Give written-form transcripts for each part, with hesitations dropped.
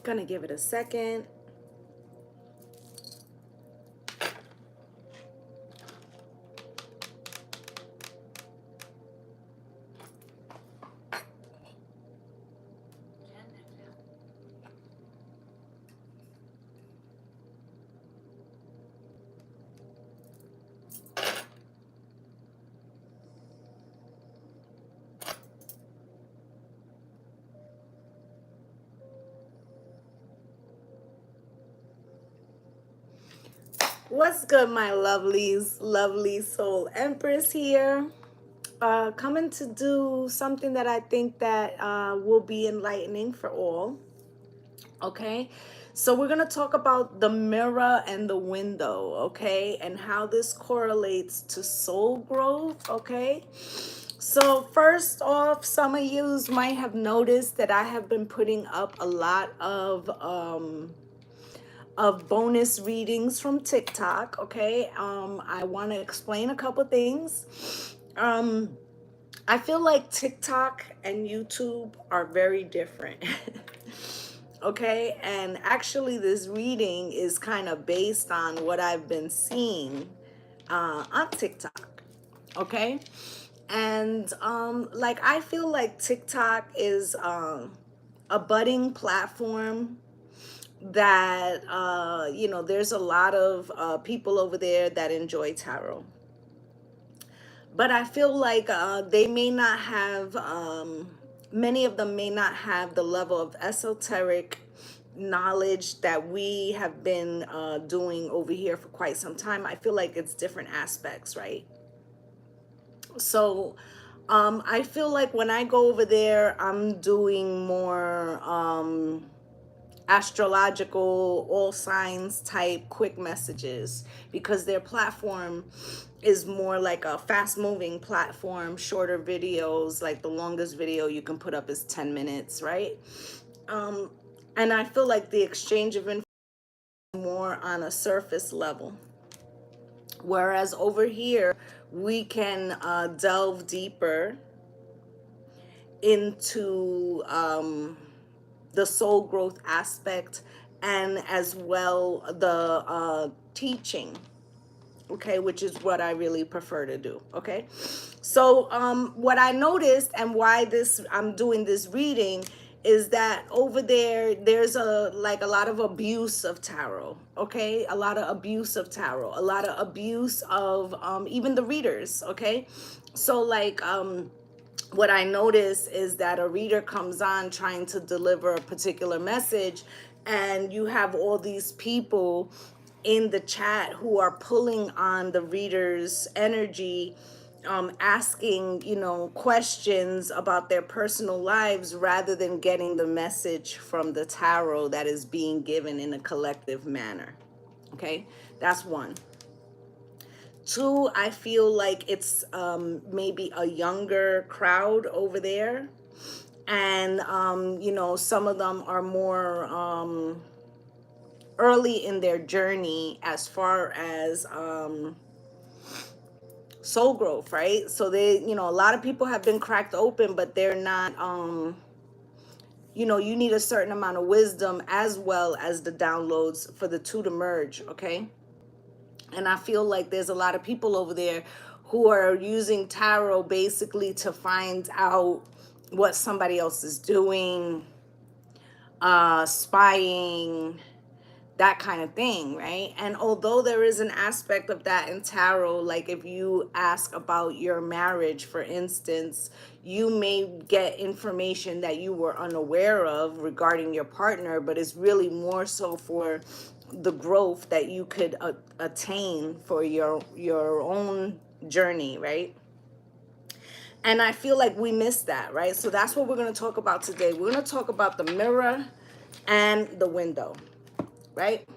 Gonna give it a second. What's good, my lovelies? Lovely soul Empress here. Coming to do something that I think that will be enlightening for all. Okay, so we're gonna talk about the mirror and the window, okay, and how this correlates to soul growth, okay. So first off, some of you might have noticed that I have been putting up a lot of bonus readings from TikTok, okay. I want to explain a couple things. I feel like TikTok and YouTube are very different. Okay, and actually this reading is kind of based on what I've been seeing on TikTok. Okay, and like I feel like TikTok is a budding platform that there's a lot of people over there that enjoy tarot, but I feel like they may not have, many of them may not have the level of esoteric knowledge that we have been doing over here for quite some time. I feel like it's different aspects, right? So I feel like when I go over there, I'm doing more astrological, all signs type quick messages, because their platform is more like a fast moving platform, shorter videos. Like the longest video you can put up is 10 minutes, right? And I feel like the exchange of information is more on a surface level, whereas over here we can delve deeper into the soul growth aspect, and as well the teaching, okay, which is what I really prefer to do. Okay, so what I noticed and why this I'm doing this reading is that over there there's a lot of abuse of tarot. Okay, a lot of abuse of tarot, a lot of abuse of even the readers. Okay, so what I notice is that a reader comes on trying to deliver a particular message, and you have all these people in the chat who are pulling on the reader's energy, asking, questions about their personal lives rather than getting the message from the tarot that is being given in a collective manner. Okay, that's one. Two, I feel like it's maybe a younger crowd over there. And, some of them are more early in their journey as far as soul growth, right? So a lot of people have been cracked open, but they're not, you need a certain amount of wisdom as well as the downloads for the two to merge, okay? And I feel like there's a lot of people over there who are using tarot basically to find out what somebody else is doing, spying, that kind of thing, right? And although there is an aspect of that in tarot, like if you ask about your marriage, for instance, you may get information that you were unaware of regarding your partner, but it's really more so for the growth that you could attain for your own journey, right? And I feel like we miss that, right? So that's what we're going to talk about today. We're going to talk about the mirror and the window, right?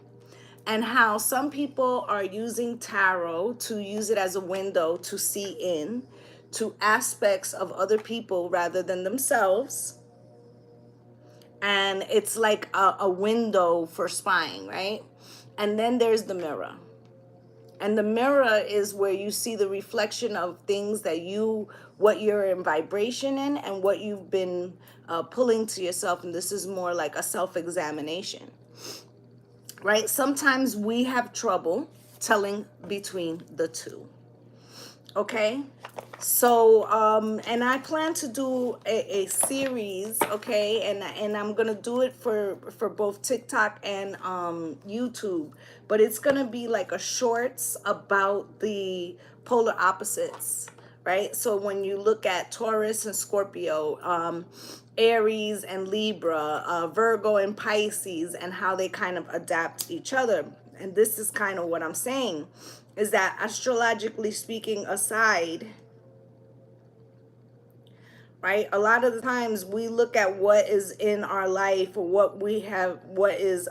And how some people are using tarot to use it as a window to see in to aspects of other people rather than themselves. And it's like a window for spying, right? And then there's the mirror. And the mirror is where you see the reflection of things that what you're in vibration in and what you've been pulling to yourself. And this is more like a self-examination, right? Sometimes we have trouble telling between the two. Okay, so and I plan to do a series, okay, and I'm gonna do it for both TikTok and YouTube, but it's gonna be like a shorts about the polar opposites, right? So when you look at Taurus and Scorpio, Aries and Libra, Virgo and Pisces, and how they kind of adapt each other. And this is kind of what I'm saying, is that astrologically speaking aside, right, a lot of the times we look at what is in our life or what we have, what is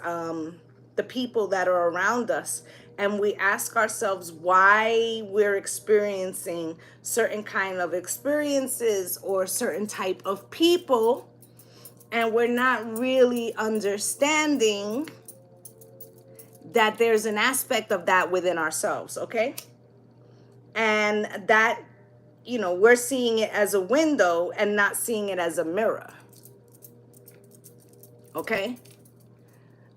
the people that are around us, and we ask ourselves why we're experiencing certain kind of experiences or certain type of people, and we're not really understanding that there's an aspect of that within ourselves, okay? And that, you know, we're seeing it as a window and not seeing it as a mirror, okay?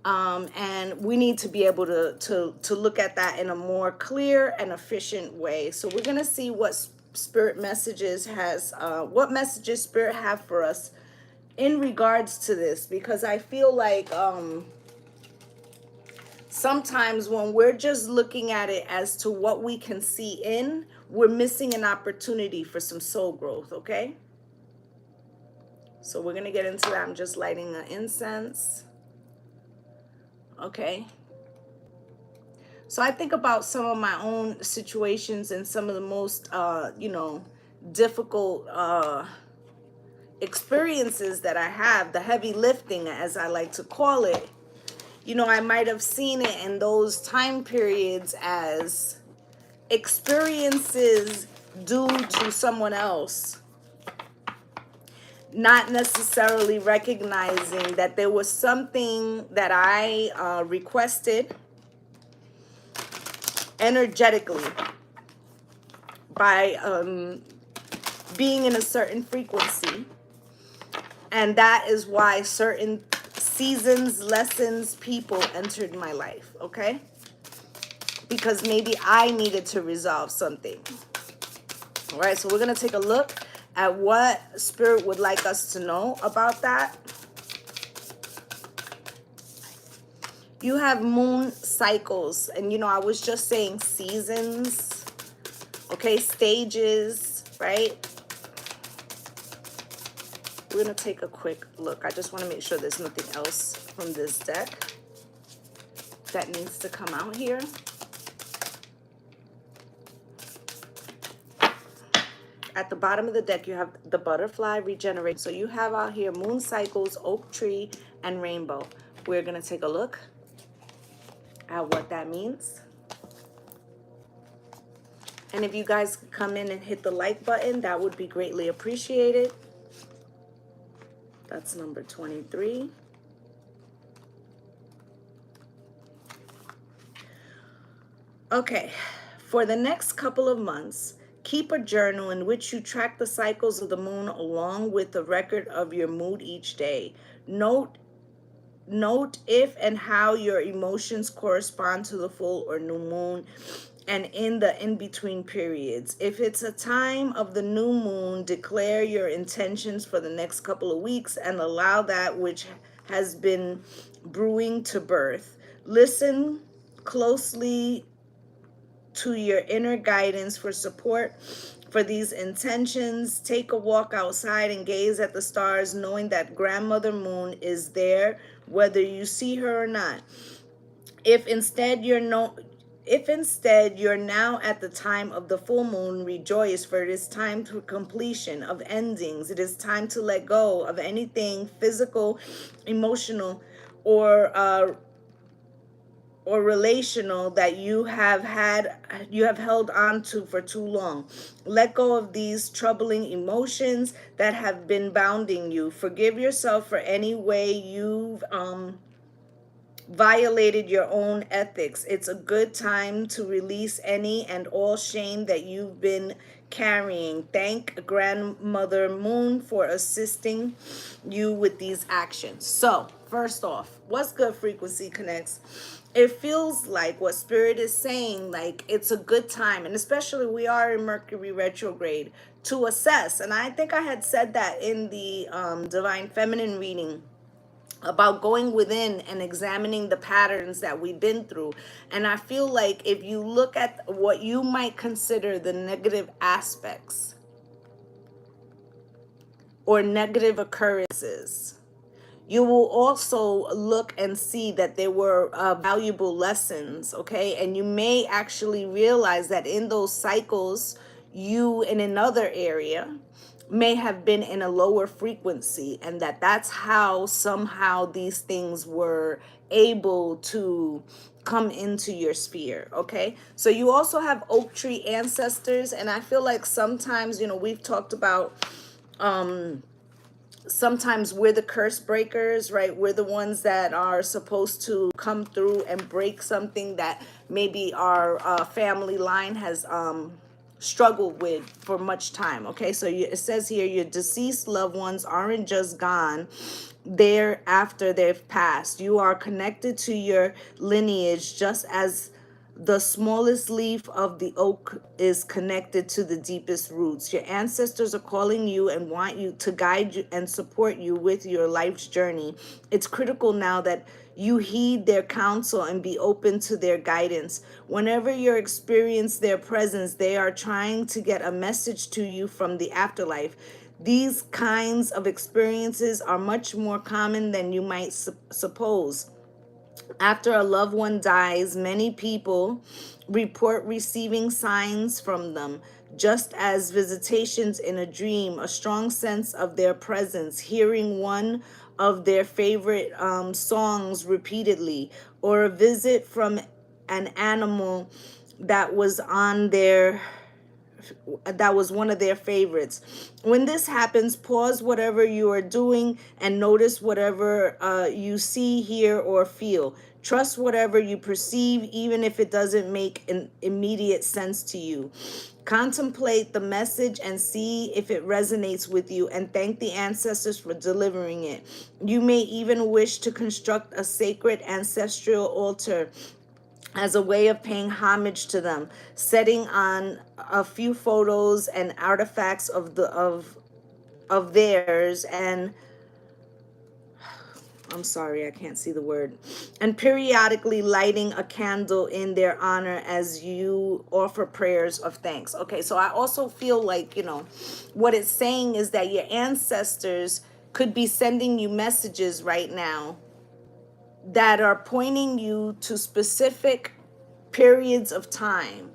And we need to be able to look at that in a more clear and efficient way. So we're gonna see what spirit messages what messages spirit have for us in regards to this, because I feel like sometimes when we're just looking at it as to what we can see in, we're missing an opportunity for some soul growth, okay? So we're going to get into that. I'm just lighting an incense. Okay. So I think about some of my own situations and some of the most, difficult experiences that I have, the heavy lifting, as I like to call it. You know, I might have seen it in those time periods as experiences due to someone else, not necessarily recognizing that there was something that I requested energetically by being in a certain frequency. And that is why certain seasons, lessons, people entered my life, okay? Because maybe I needed to resolve something. All right, so we're going to take a look at what spirit would like us to know about that. You have moon cycles, and you know, I was just saying seasons, okay, stages, right? We're going to take a quick look. I just want to make sure there's nothing else from this deck that needs to come out here. At the bottom of the deck, you have the butterfly regenerate. So you have out here moon cycles, oak tree, and rainbow. We're going to take a look at what that means. And if you guys could come in and hit the like button, that would be greatly appreciated. That's number 23. Okay, for the next couple of months, keep a journal in which you track the cycles of the moon along with a record of your mood each day. Note if and how your emotions correspond to the full or new moon and in the in-between periods. If it's a time of the new moon, declare your intentions for the next couple of weeks and allow that which has been brewing to birth. Listen closely to your inner guidance for support for these intentions. Take a walk outside and gaze at the stars, knowing that Grandmother Moon is there, whether you see her or not. If instead you're now at the time of the full moon, rejoice, for it is time to completion of endings. It is time to let go of anything physical, emotional, or relational that you have held on to for too long. Let go of these troubling emotions that have been bounding you. Forgive yourself for any way you've violated your own ethics. It's a good time to release any and all shame that you've been carrying. Thank Grandmother Moon for assisting you with these actions. So, first off, what's good, Frequency Connects? It feels like what Spirit is saying, like it's a good time, and especially we are in Mercury retrograde, to assess. And I think I had said that in the Divine Feminine reading, about going within and examining the patterns that we've been through. And I feel like if you look at what you might consider the negative aspects or negative occurrences, you will also look and see that there were valuable lessons, okay? And you may actually realize that in those cycles, you in another area may have been in a lower frequency, and that's how somehow these things were able to come into your sphere, okay? So you also have oak tree ancestors, and I feel like sometimes, you know, we've talked about sometimes we're the curse breakers, right? We're the ones that are supposed to come through and break something that maybe our family line has struggled with for much time. Okay, so it says here your deceased loved ones aren't just gone, they're after they've passed. You are connected to your lineage just as the smallest leaf of the oak is connected to the deepest roots. Your ancestors are calling you and want you to guide you and support you with your life's journey. It's critical now that you heed their counsel and be open to their guidance. Whenever you experience their presence, they are trying to get a message to you from the afterlife. These kinds of experiences are much more common than you might suppose. After a loved one dies, many people report receiving signs from them, just as visitations in a dream, a strong sense of their presence, hearing one of their favorite songs repeatedly, or a visit from an animal that was on their that was one of their favorites. When this happens, pause whatever you are doing and notice whatever you see, hear, or feel. Trust whatever you perceive, even if it doesn't make an immediate sense to you. Contemplate the message and see if it resonates with you, and thank the ancestors for delivering it. You may even wish to construct a sacred ancestral altar as a way of paying homage to them, setting on a few photos and artifacts of theirs, and I'm sorry, I can't see the word, and periodically lighting a candle in their honor as you offer prayers of thanks. Okay, so I also feel like, you know, what it's saying is that your ancestors could be sending you messages right now that are pointing you to specific periods of time,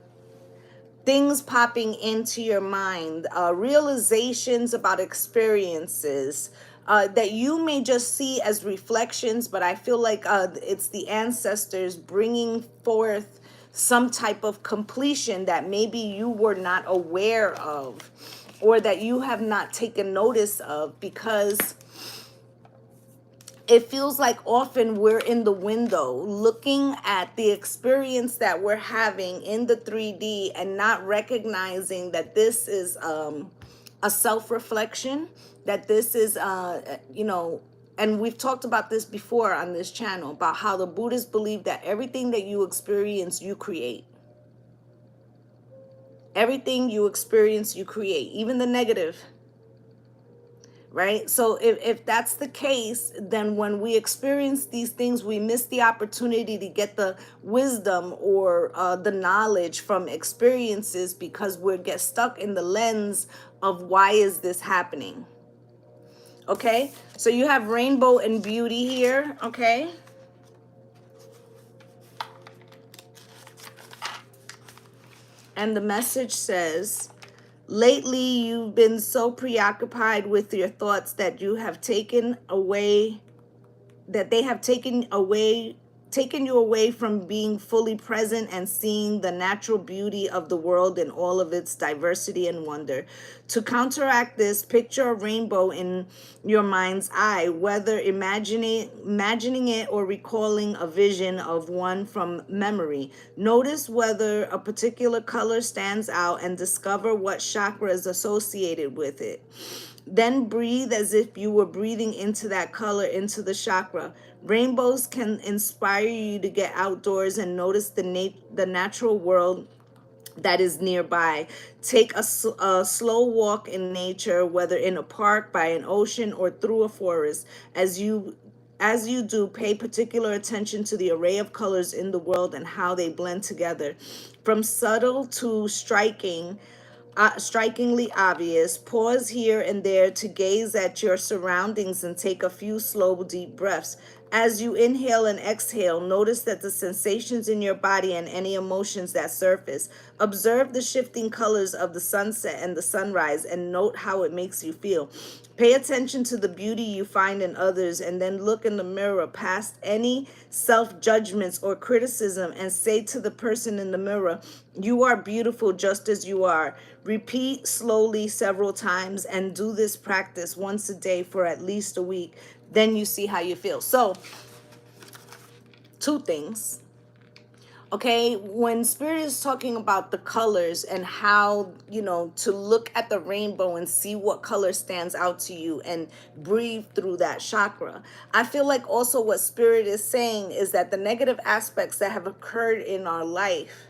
things popping into your mind, realizations about experiences that you may just see as reflections, but I feel like it's the ancestors bringing forth some type of completion that maybe you were not aware of, or that you have not taken notice of, because it feels like often we're in the window looking at the experience that we're having in the 3D and not recognizing that this is a self-reflection, that this is, you know, and we've talked about this before on this channel, about how the Buddhists believe that everything that you experience, you create. Everything you experience, you create, even the negative. Right? So if that's the case, then when we experience these things, we miss the opportunity to get the wisdom or the knowledge from experiences, because we get stuck in the lens of why is this happening? Okay, so you have rainbow and beauty here. Okay, and the message says, lately, you've been so preoccupied with your thoughts that you have taken away, that they have taken away taken you away from being fully present and seeing the natural beauty of the world in all of its diversity and wonder. To counteract this, picture a rainbow in your mind's eye, whether imagining it or recalling a vision of one from memory. Notice whether a particular color stands out and discover what chakra is associated with it. Then breathe as if you were breathing into that color, into the chakra. Rainbows can inspire you to get outdoors and notice the natural world that is nearby. Take a slow walk in nature, whether in a park, by an ocean, or through a forest. As you do, pay particular attention to the array of colors in the world and how they blend together. From subtle to strikingly obvious, pause here and there to gaze at your surroundings and take a few slow, deep breaths. As you inhale and exhale, notice that the sensations in your body and any emotions that surface. Observe the shifting colors of the sunset and the sunrise and note how it makes you feel. Pay attention to the beauty you find in others and then look in the mirror past any self-judgments or criticism and say to the person in the mirror, "You are beautiful just as you are." Repeat slowly several times and do this practice once a day for at least a week. Then you see how you feel. So, two things. Okay, when Spirit is talking about the colors and how, to look at the rainbow and see what color stands out to you and breathe through that chakra, I feel like also what Spirit is saying is that the negative aspects that have occurred in our life,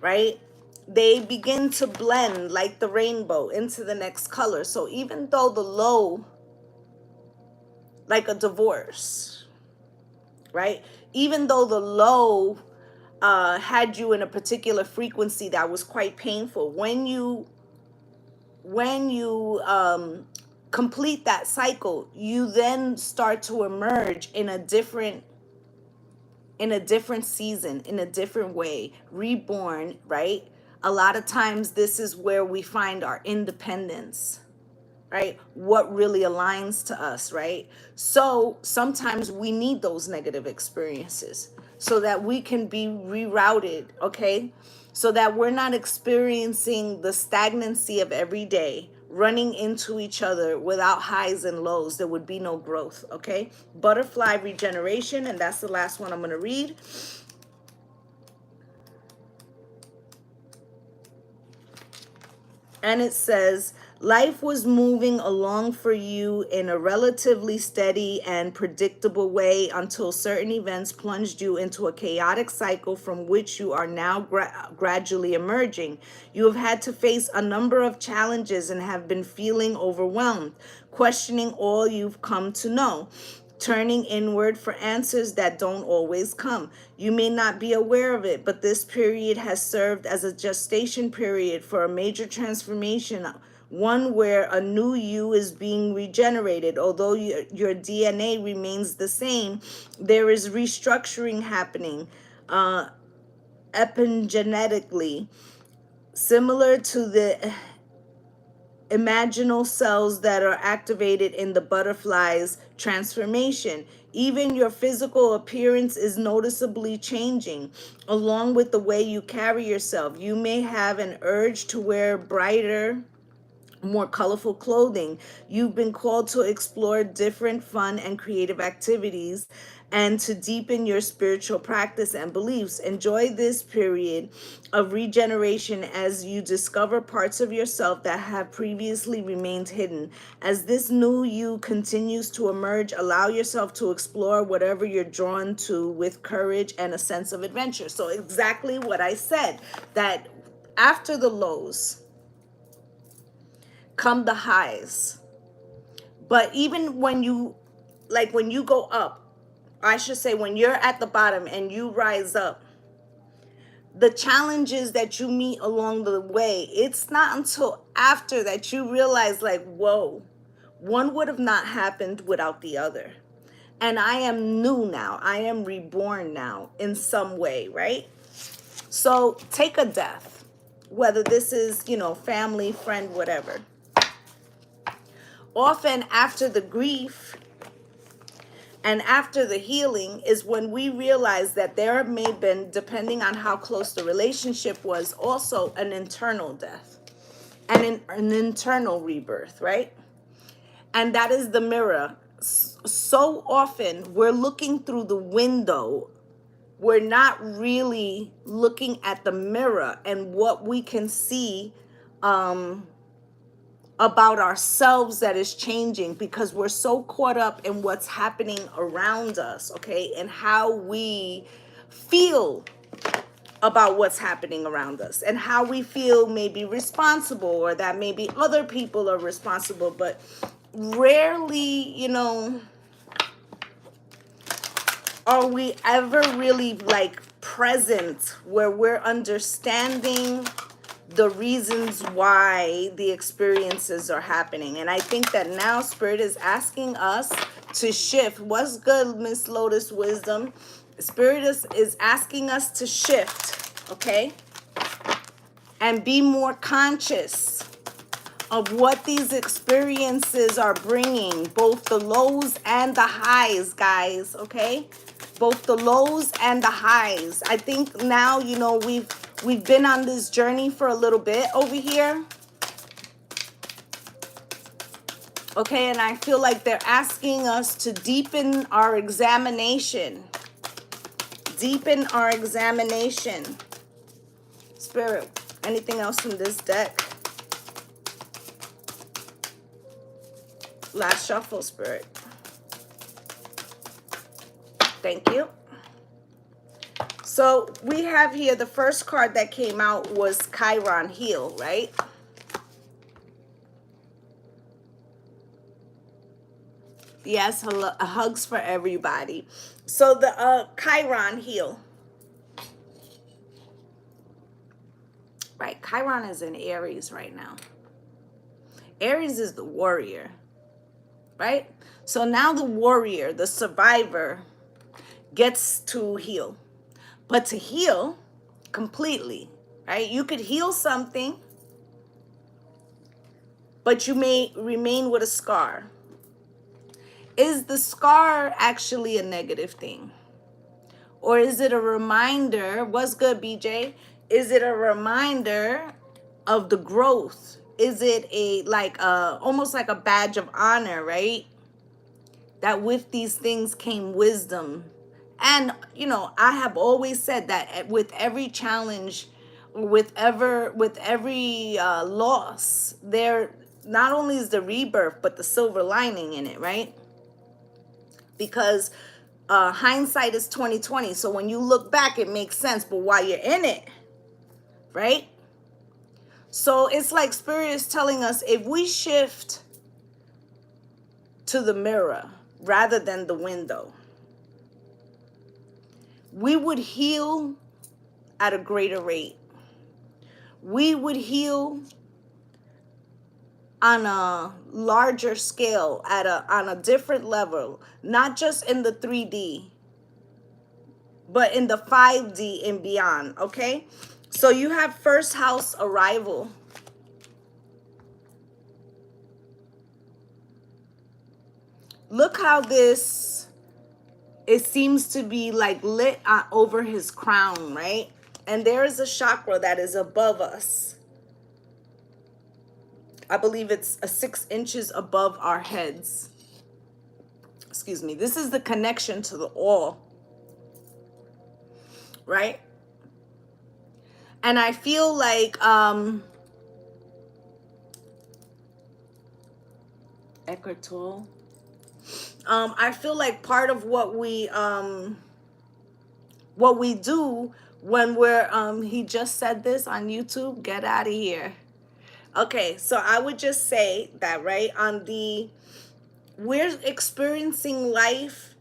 right? They begin to blend like the rainbow into the next color. So even though the low, like a divorce, right? Even though the low had you in a particular frequency that was quite painful, when you complete that cycle, you then start to emerge in a different season, in a different way, reborn, right? A lot of times this is where we find our independence, right? What really aligns to us, right? So sometimes we need those negative experiences so that we can be rerouted, okay? So that we're not experiencing the stagnancy of every day, running into each other without highs and lows. There would be no growth, okay? Butterfly regeneration, and that's the last one I'm going to read. And it says, life was moving along for you in a relatively steady and predictable way until certain events plunged you into a chaotic cycle from which you are now gradually emerging. You have had to face a number of challenges and have been feeling overwhelmed, questioning all you've come to know, turning inward for answers that don't always come. You may not be aware of it, but this period has served as a gestation period for a major transformation, one where a new you is being regenerated. Although your DNA remains the same, there is restructuring happening epigenetically, similar to the imaginal cells that are activated in the butterfly's transformation. Even your physical appearance is noticeably changing, along with the way you carry yourself. You may have an urge to wear brighter, more colorful clothing. You've been called to explore different fun and creative activities and to deepen your spiritual practice and beliefs. Enjoy this period of regeneration as you discover parts of yourself that have previously remained hidden. As this new you continues to emerge, allow yourself to explore whatever you're drawn to with courage and a sense of adventure. So exactly what I said, that after the lows come the highs. But even when you go up, I should say when you're at the bottom and you rise up, the challenges that you meet along the way, it's not until after that you realize, like, whoa, one would have not happened without the other. And I am new now. I am reborn now in some way, right? So take a death, whether this is, family, friend, whatever. Often after the grief And after the healing is when we realize that there may have been, depending on how close the relationship was, also an internal death and an internal rebirth, right? And that is the mirror. So often we're looking through the window. We're not really looking at the mirror and what we can see about ourselves that is changing, because we're so caught up in what's happening around us, okay, and how we feel about what's happening around us and how we feel maybe responsible, or that maybe other people are responsible. But rarely, are we ever really like present where we're understanding the reasons why the experiences are happening. And I think that now Spirit is asking us to shift. What's good, Miss Lotus Wisdom? Spirit is asking us to shift, okay? And be more conscious of what these experiences are bringing, both the lows and the highs, guys, okay? Both the lows and the highs. I think now, we've been on this journey for a little bit over here. Okay, and I feel like they're asking us to deepen our examination. Deepen our examination. Spirit, anything else from this deck? Last shuffle, Spirit. Thank you. So we have here, the first card that came out was Chiron Heal, right? Yes, hugs for everybody. So the Chiron Heal. Right, Chiron is in Aries right now. Aries is the warrior, right? So now the warrior, the survivor, gets to heal. But to heal completely, right? You could heal something, but you may remain with a scar. Is the scar actually a negative thing? Or is it a reminder? What's good, BJ? Is it a reminder of the growth? Is it almost like a badge of honor, right? That with these things came wisdom. And, I have always said that with every challenge, with every loss, there not only is the rebirth, but the silver lining in it, right? Because hindsight is 2020. So when you look back, it makes sense. But while you're in it, right? So it's like Spirit is telling us, if we shift to the mirror rather than the window, we would heal at a greater rate. We would heal on a larger scale, on a different level, not just in the 3D, but in the 5D and beyond, okay? So you have first house arrival. Look how it seems to be like lit over his crown, right? And there is a chakra that is above us. I believe it's 6 inches above our heads. Excuse me. This is the connection to the all, right? And I feel like Eckhart Tolle. I feel like part of what we do when we're he just said this on YouTube, get out of here. Okay, so I would just say that, right, we're experiencing life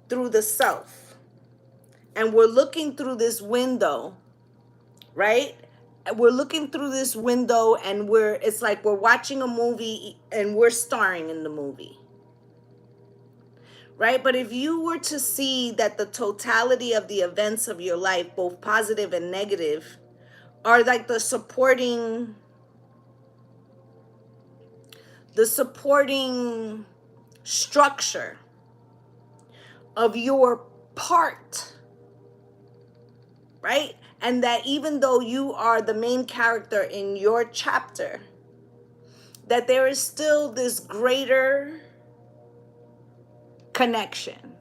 through the self, and we're looking through this window, right? We're looking through this window, and it's like we're watching a movie and we're starring in the movie, right? But if you were to see that the totality of the events of your life, both positive and negative, are like the supporting structure of your part, right? And that even though you are the main character in your chapter, that there is still this greater connection.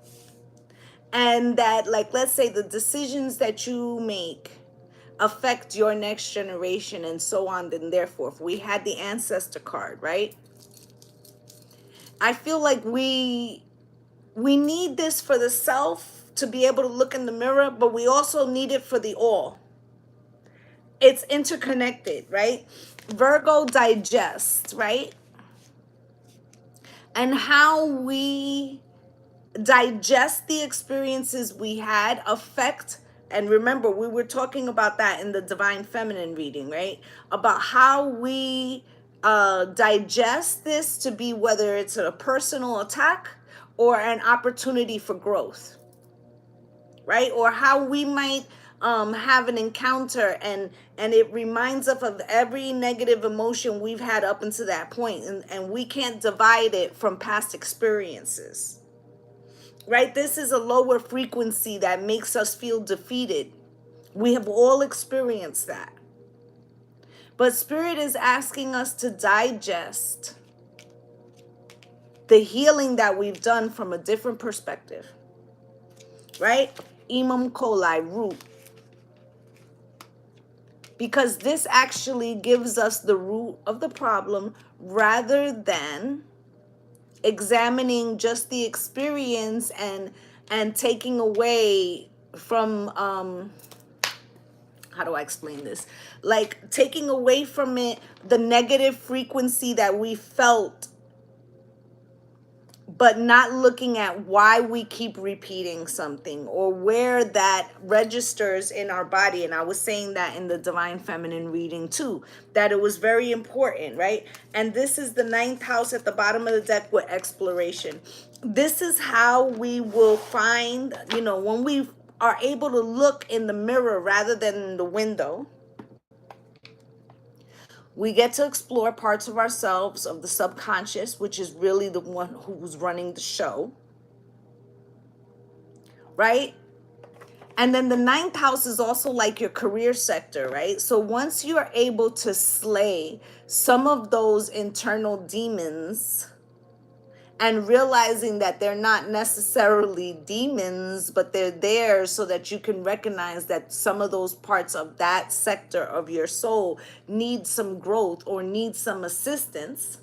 And that, like, let's say the decisions that you make affect your next generation and so on and therefore. We had the ancestor card, right? I feel like we need this for the self to be able to look in the mirror, but we also need it for the all. It's interconnected, right? Virgo digests, right? And how we digest the experiences we had affect, and remember, we were talking about that in the Divine Feminine reading, right? About how we digest this to be, whether it's a personal attack or an opportunity for growth, right? Or how we might have an encounter and it reminds us of every negative emotion we've had up until that point, and we can't divide it from past experiences, right? This is a lower frequency that makes us feel defeated. We have all experienced that. But Spirit is asking us to digest the healing that we've done from a different perspective, right? Imam coli, root. Because this actually gives us the root of the problem rather than examining just the experience and taking away from how do I explain this? Like taking away from it the negative frequency that we felt, but not looking at why we keep repeating something or where that registers in our body. And I was saying that in the Divine Feminine reading too, that it was very important, right? And this is the 9th house at the bottom of the deck with exploration. This is how we will find, when we are able to look in the mirror rather than in the window, we get to explore parts of ourselves, of the subconscious, which is really the one who's running the show, right? And then the 9th house is also like your career sector, right? So once you are able to slay some of those internal demons and realizing that they're not necessarily demons, but they're there so that you can recognize that some of those parts of that sector of your soul need some growth or need some assistance.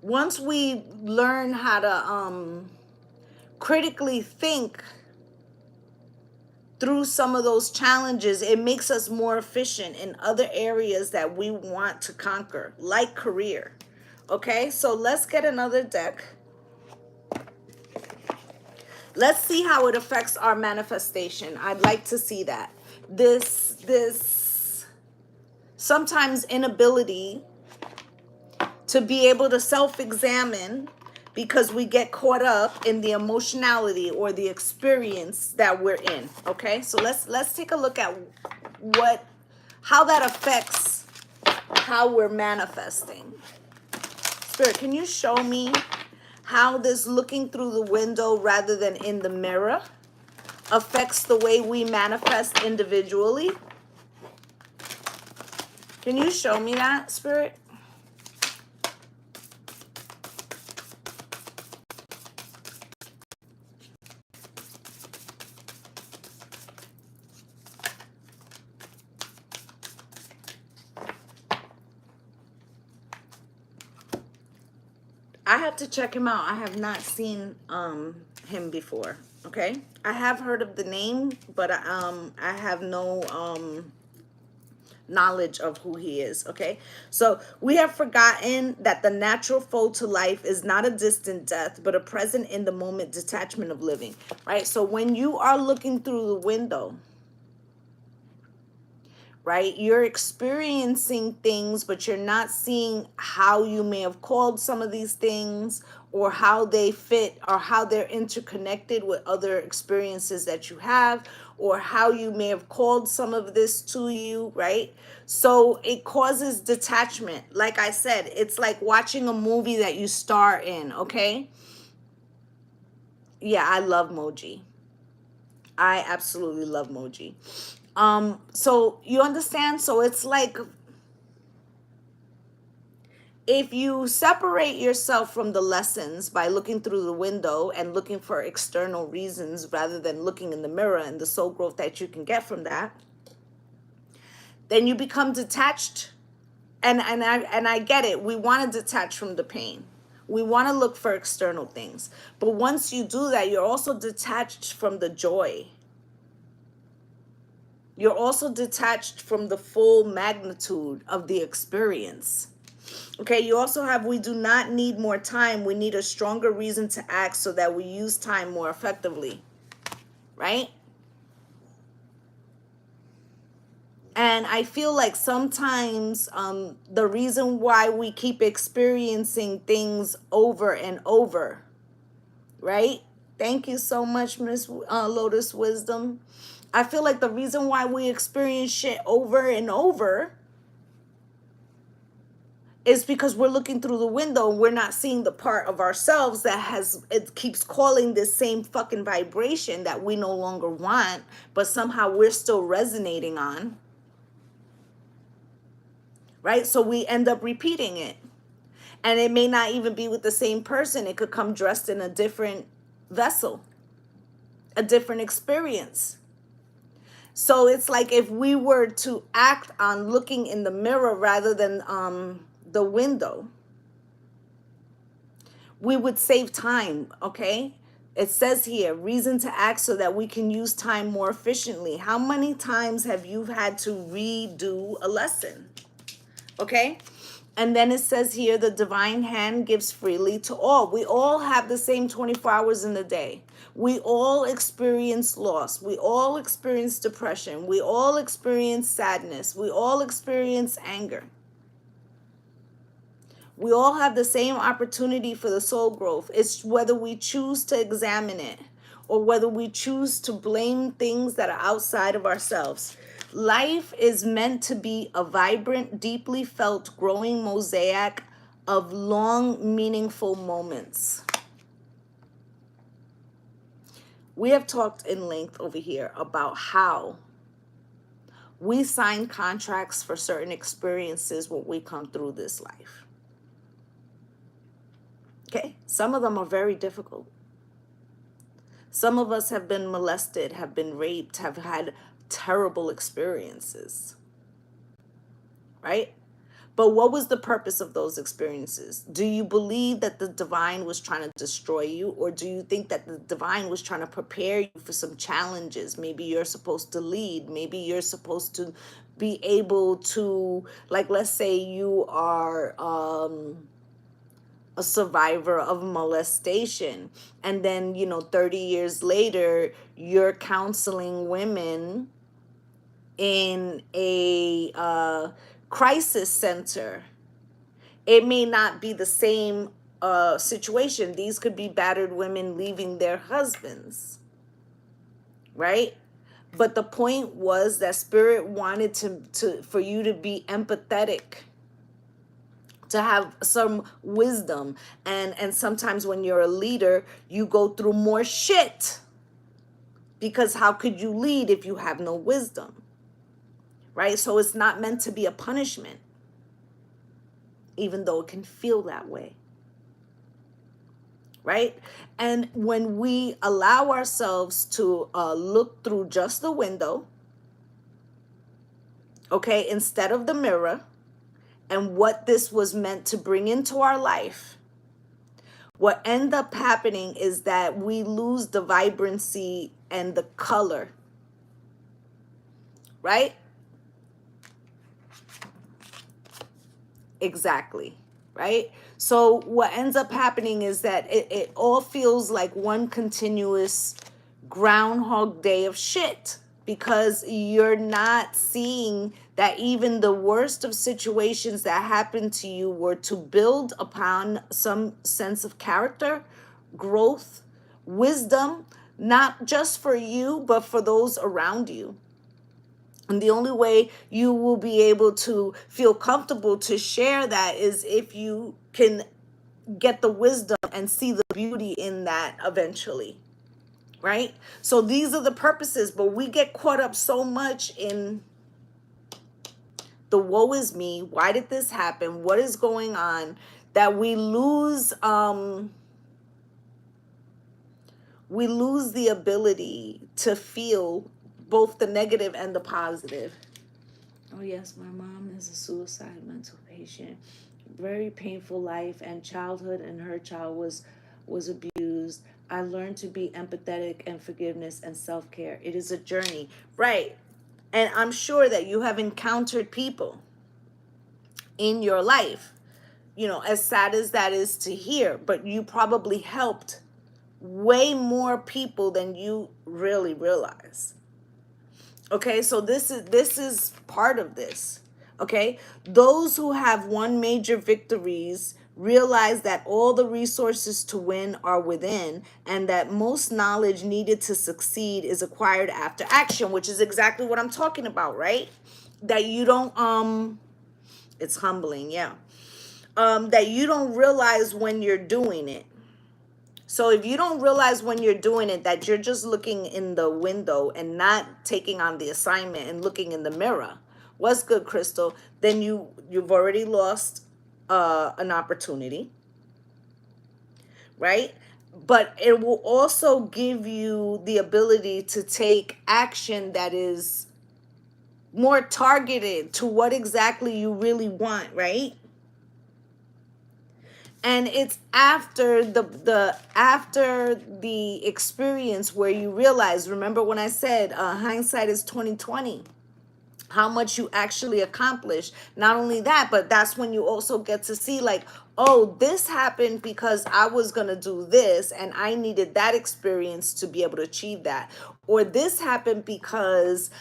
Once we learn how to critically think through some of those challenges, it makes us more efficient in other areas that we want to conquer, like career. Okay, so let's get another deck. Let's see how it affects our manifestation. I'd like to see that. This sometimes inability to be able to self-examine because we get caught up in the emotionality or the experience that we're in. Okay, so let's take a look at how that affects how we're manifesting. Spirit, can you show me how this looking through the window rather than in the mirror affects the way we manifest individually? Can you show me that, Spirit? I have to check him out. I have not seen him before. Okay, I have heard of the name, but I have no knowledge of who he is. Okay, so we have forgotten that the natural foe to life is not a distant death, but a present in the moment detachment of living. Right. So when you are looking through the window, right, you're experiencing things, but you're not seeing how you may have called some of these things or how they fit or how they're interconnected with other experiences that you have or how you may have called some of this to you, right? So it causes detachment. Like I said, it's like watching a movie that you star in, okay? Yeah, I love Moji. I absolutely love Moji. So you understand? So it's like if you separate yourself from the lessons by looking through the window and looking for external reasons rather than looking in the mirror and the soul growth that you can get from that, then you become detached. And I get it. We want to detach from the pain. We want to look for external things. But once you do that, you're also detached from the joy. You're also detached from the full magnitude of the experience. Okay, you also have, we do not need more time. We need a stronger reason to act so that we use time more effectively. Right? And I feel like sometimes the reason why we keep experiencing things over and over, right? Thank you so much, Miss Lotus Wisdom. I feel like the reason why we experience shit over and over is because we're looking through the window and we're not seeing the part of ourselves that has, it keeps calling this same fucking vibration that we no longer want, but somehow we're still resonating on, right? So we end up repeating it. And it may not even be with the same person. It could come dressed in a different vessel, a different experience. So it's like if we were to act on looking in the mirror rather than the window, we would save time, okay? It says here, reason to act so that we can use time more efficiently. How many times have you had to redo a lesson? Okay? And then it says here, the divine hand gives freely to all. We all have the same 24 hours in the day. We all experience loss. We all experience depression. We all experience sadness. We all experience anger. We all have the same opportunity for the soul growth. It's whether we choose to examine it or whether we choose to blame things that are outside of ourselves. Life is meant to be a vibrant, deeply felt, growing mosaic of long, meaningful moments. We have talked in length over here about how we sign contracts for certain experiences when we come through this life. Okay, some of them are very difficult. Some of us have been molested, have been raped, have had terrible experiences, right? But what was the purpose of those experiences? Do you believe that the divine was trying to destroy you? Or do you think that the divine was trying to prepare you for some challenges? Maybe you're supposed to lead. Maybe you're supposed to be able to, like, let's say you are a survivor of molestation, and then 30 years later you're counseling women in a crisis center. It may not be the same situation. These could be battered women leaving their husbands, right? But the point was that spirit wanted to for you to be empathetic, to have some wisdom. And sometimes when you're a leader, you go through more shit, because how could you lead if you have no wisdom, right? So it's not meant to be a punishment, even though it can feel that way, right? And when we allow ourselves to look through just the window, okay, instead of the mirror, and what this was meant to bring into our life, what ends up happening is that we lose the vibrancy and the color, right? Exactly, right? So what ends up happening is that it all feels like one continuous Groundhog Day of shit, because you're not seeing that even the worst of situations that happened to you were to build upon some sense of character, growth, wisdom, not just for you, but for those around you. And the only way you will be able to feel comfortable to share that is if you can get the wisdom and see the beauty in that eventually. right? So these are the purposes, but we get caught up so much in the woe is me, why did this happen, what is going on, that we lose the ability to feel both the negative and the positive. Oh yes, my mom is a suicide mental patient. Very painful life and childhood, and her child was abused. I learned to be empathetic and forgiveness and self-care. It is a journey, right? And I'm sure that you have encountered people in your life, as sad as that is to hear, but you probably helped way more people than you really realize. Okay, so this is part of this. Okay, those who have won major victories realize that all the resources to win are within, and that most knowledge needed to succeed is acquired after action, which is exactly what I'm talking about, right? That you don't it's humbling, yeah. That you don't realize when you're doing it. So if you don't realize when you're doing it, that you're just looking in the window and not taking on the assignment and looking in the mirror, what's good, Crystal? Then you've already lost an opportunity, right? But it will also give you the ability to take action that is more targeted to what exactly you really want, right? And it's after the experience where you realize, remember when I said hindsight is 2020, how much you actually accomplished. Not only that, but that's when you also get to see, like, oh, this happened because I was going to do this and I needed that experience to be able to achieve that. Or this happened because,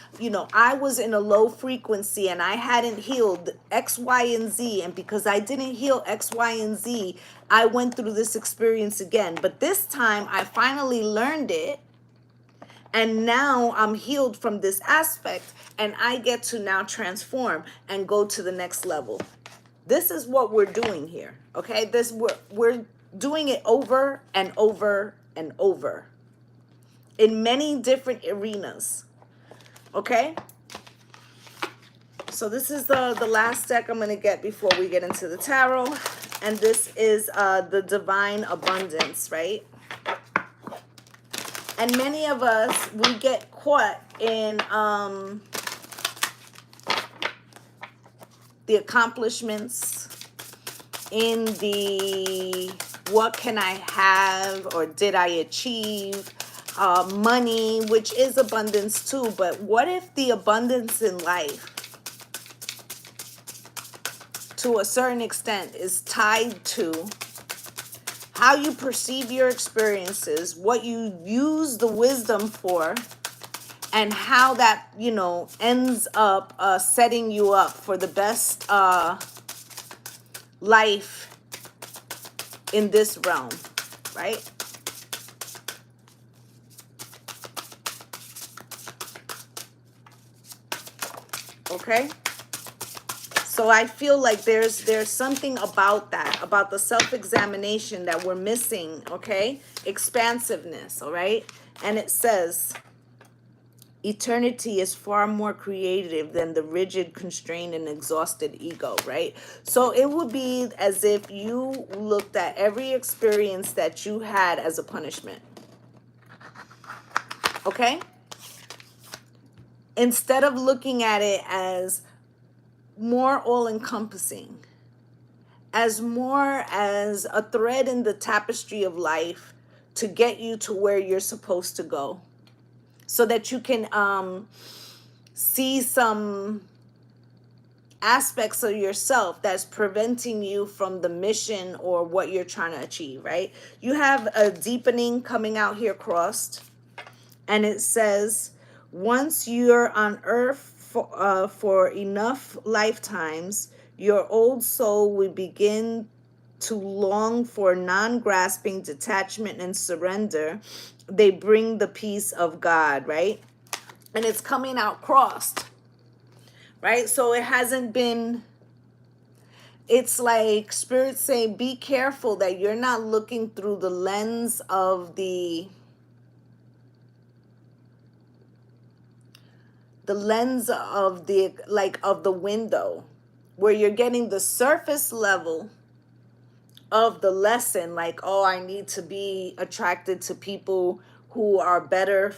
I was in a low frequency and I hadn't healed X, Y, and Z. And because I didn't heal X, Y, and Z, I went through this experience again. But this time I finally learned it. And now I'm healed from this aspect, and I get to now transform and go to the next level. This is what we're doing here, okay? We're doing it over and over and over in many different arenas, okay? So this is the last deck I'm going to get before we get into the tarot, and this is the Divine Abundance, right? And many of us, we get caught in the accomplishments, in the what can I have or did I achieve, money, which is abundance too. But what if the abundance in life, to a certain extent, is tied to how you perceive your experiences, what you use the wisdom for, and how that, ends up setting you up for the best life in this realm, right? Okay? So I feel like there's something about that, about the self-examination that we're missing, okay? Expansiveness, all right? And it says, eternity is far more creative than the rigid, constrained, and exhausted ego, right? So it would be as if you looked at every experience that you had as a punishment, okay? Instead of looking at it as more all-encompassing, as more as a thread in the tapestry of life to get you to where you're supposed to go, so that you can see some aspects of yourself that's preventing you from the mission or what you're trying to achieve, right? You have a deepening coming out here crossed, and it says, once you're on earth for enough lifetimes, your old soul will begin to long for non-grasping detachment and surrender. They bring the peace of God, right? And it's coming out crossed, right? So it hasn't been, it's like Spirit saying, be careful that you're not looking through the lens of the the lens of the, like, of the window, where you're getting the surface level of the lesson, like, oh, I need to be attracted to people who are better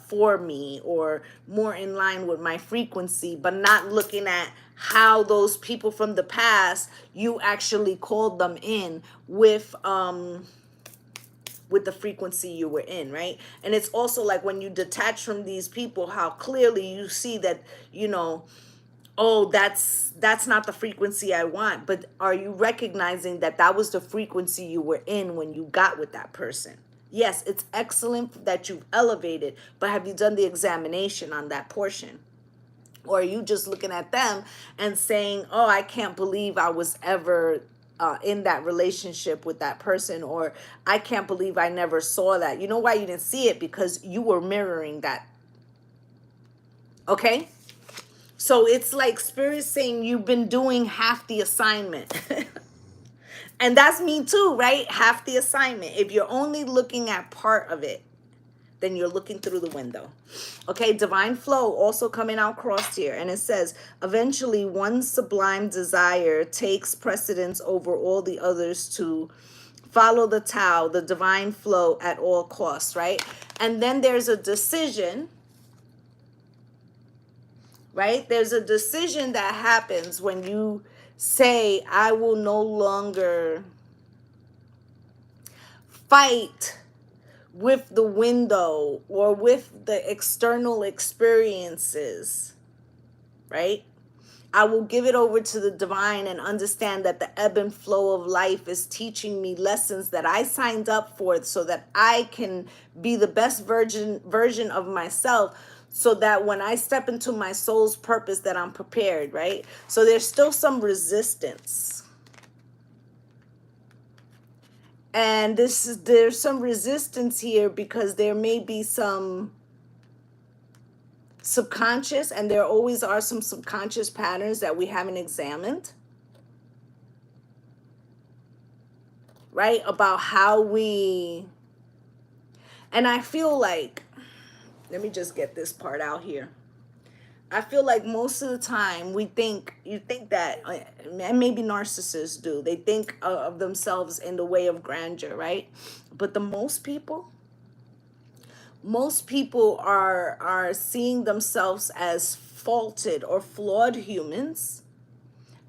for me, or more in line with my frequency, but not looking at how those people from the past, you actually called them in with the frequency you were in, right? And it's also like when you detach from these people, how clearly you see that, you know, oh, that's not the frequency I want. But are you recognizing that that was the frequency you were in when you got with that person? Yes, it's excellent that you've elevated, but have you done the examination on that portion? Or are you just looking at them and saying, oh, I can't believe I was ever in that relationship with that person, or I can't believe I never saw that. You know why you didn't see it? Because you were mirroring that. Okay? So it's like spirit saying you've been doing half the assignment. And that's me too, right? Half the assignment. If you're only looking at part of it, then you're looking through the window. Okay, divine flow also coming out crossed here. And it says, eventually one sublime desire takes precedence over all the others to follow the Tao, the divine flow at all costs, right? And then there's a decision, right? There's a decision that happens when you say, I will no longer fight with the window or with the external experiences, right? I will give it over to the divine and understand that the ebb and flow of life is teaching me lessons that I signed up for, so that I can be the best version of myself, so that when I step into my soul's purpose, that I'm prepared, right? So there's still some resistance. And there's some resistance here because there may be some subconscious, and there always are some subconscious patterns that we haven't examined, right? About how we, and I feel like, let me just get this part out here. I feel like most of the time you think that, and maybe narcissists do, they think of themselves in the way of grandeur, right? But most people are seeing themselves as faulted or flawed humans,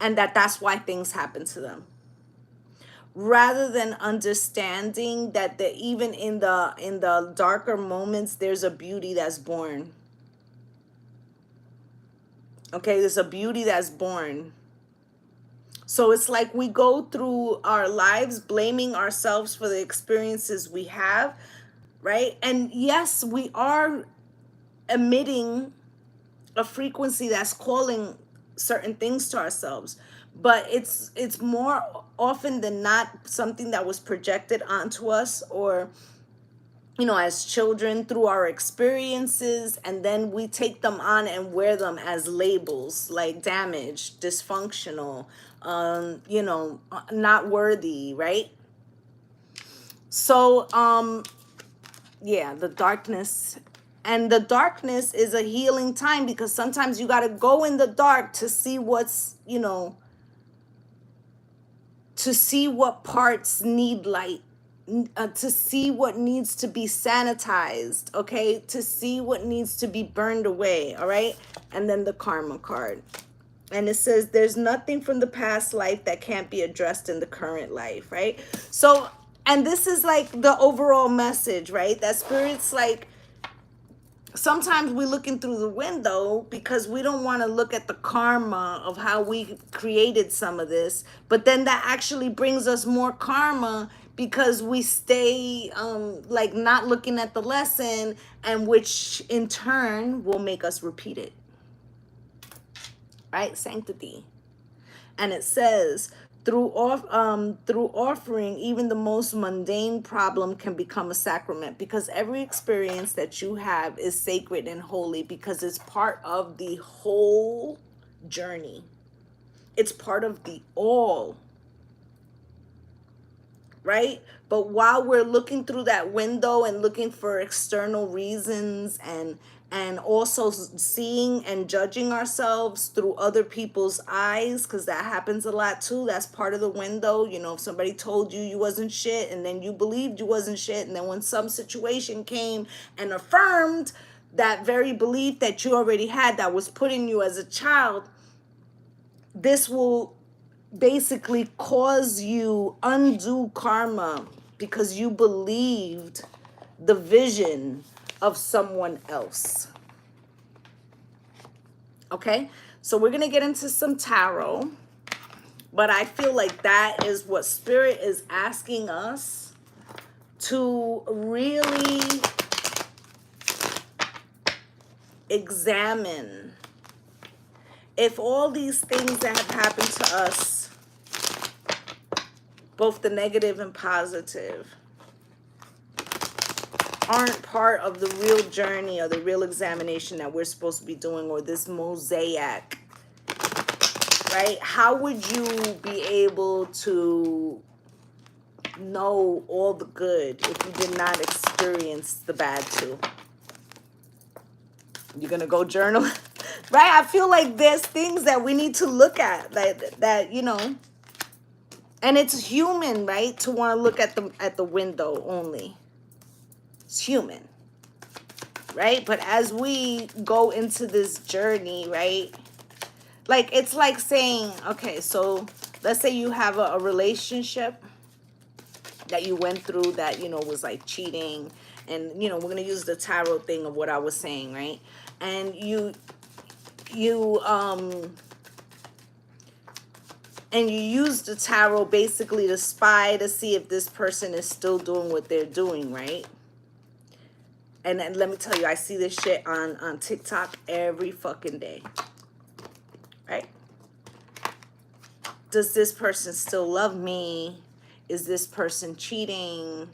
and that's why things happen to them, rather than understanding that even in the darker moments, there's a beauty that's born. Okay, there's a beauty that's born. So it's like we go through our lives blaming ourselves for the experiences we have, right? And yes, we are emitting a frequency that's calling certain things to ourselves, but it's more often than not something that was projected onto us, or, you know, as children through our experiences, and then we take them on and wear them as labels, like damaged, dysfunctional, you know, not worthy, right? So yeah, the darkness. And the darkness is a healing time, because sometimes you got to go in the dark to see what's, you know, to see what parts need light, to see what needs to be sanitized, okay? To see what needs to be burned away, all right? And then the karma card. And it says, there's nothing from the past life that can't be addressed in the current life, right? So, and this is like the overall message, right? That spirit's like, sometimes we're looking through the window because we don't want to look at the karma of how we created some of this, but then that actually brings us more karma, because we stay like not looking at the lesson, and which in turn will make us repeat it, right? Sanctity. And it says, through offering, even the most mundane problem can become a sacrament, because every experience that you have is sacred and holy, because it's part of the whole journey. It's part of the all. right? But while we're looking through that window and looking for external reasons, and also seeing and judging ourselves through other people's eyes, because that happens a lot too. That's part of the window. You know, if somebody told you you wasn't shit and then you believed you wasn't shit, and then when some situation came and affirmed that very belief that you already had that was putting you as a child, this will basically cause you undue karma because you believed the vision of someone else. Okay, so we're gonna get into some tarot, but I feel like that is what Spirit is asking us to really examine. If all these things that have happened to us, both the negative and positive, aren't part of the real journey or the real examination that we're supposed to be doing, or this mosaic, right? How would you be able to know all the good if you did not experience the bad too? You're gonna go journal, right? I feel like there's things that we need to look at, that you know, and it's human, right, to want to look at the window only. It's human, right? But as we go into this journey, right, like it's like saying, okay, so let's say you have a relationship that you went through that, you know, was like cheating, and you know, we're gonna use the tarot thing of what I was saying, right? And you use the tarot basically to spy to see if this person is still doing what they're doing, right? And then let me tell you, I see this shit on TikTok every fucking day, right? Does this person still love me? Is this person cheating?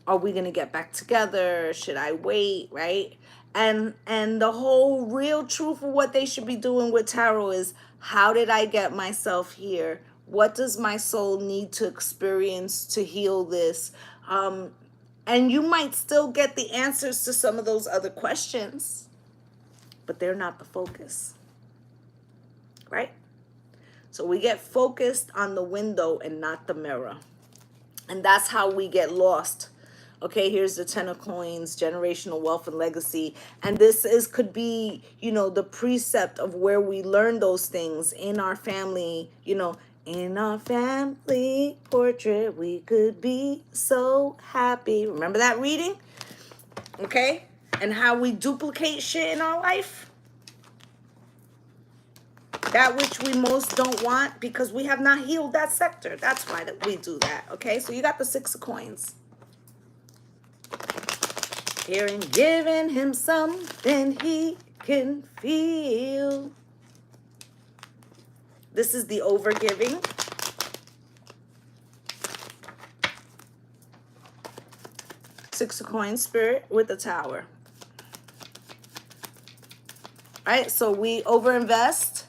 Are we gonna get back together? Should I wait, right? And the whole real truth of what they should be doing with tarot is, how did I get myself here? What does my soul need to experience to heal this? And you might still get the answers to some of those other questions, but they're not the focus, right? So we get focused on the window and not the mirror. And that's how we get lost. Okay, here's the 10 of coins, generational wealth and legacy. And this could be, you know, the precept of where we learn those things in our family, you know, in our family portrait, we could be so happy. Remember that reading? Okay? And how we duplicate shit in our life? That which we most don't want, because we have not healed that sector. That's why that we do that. Okay? So you got the 6 of coins. Here and giving him something he can feel. This is the overgiving. Six of coins, Spirit, with the Tower. All right, so we overinvest,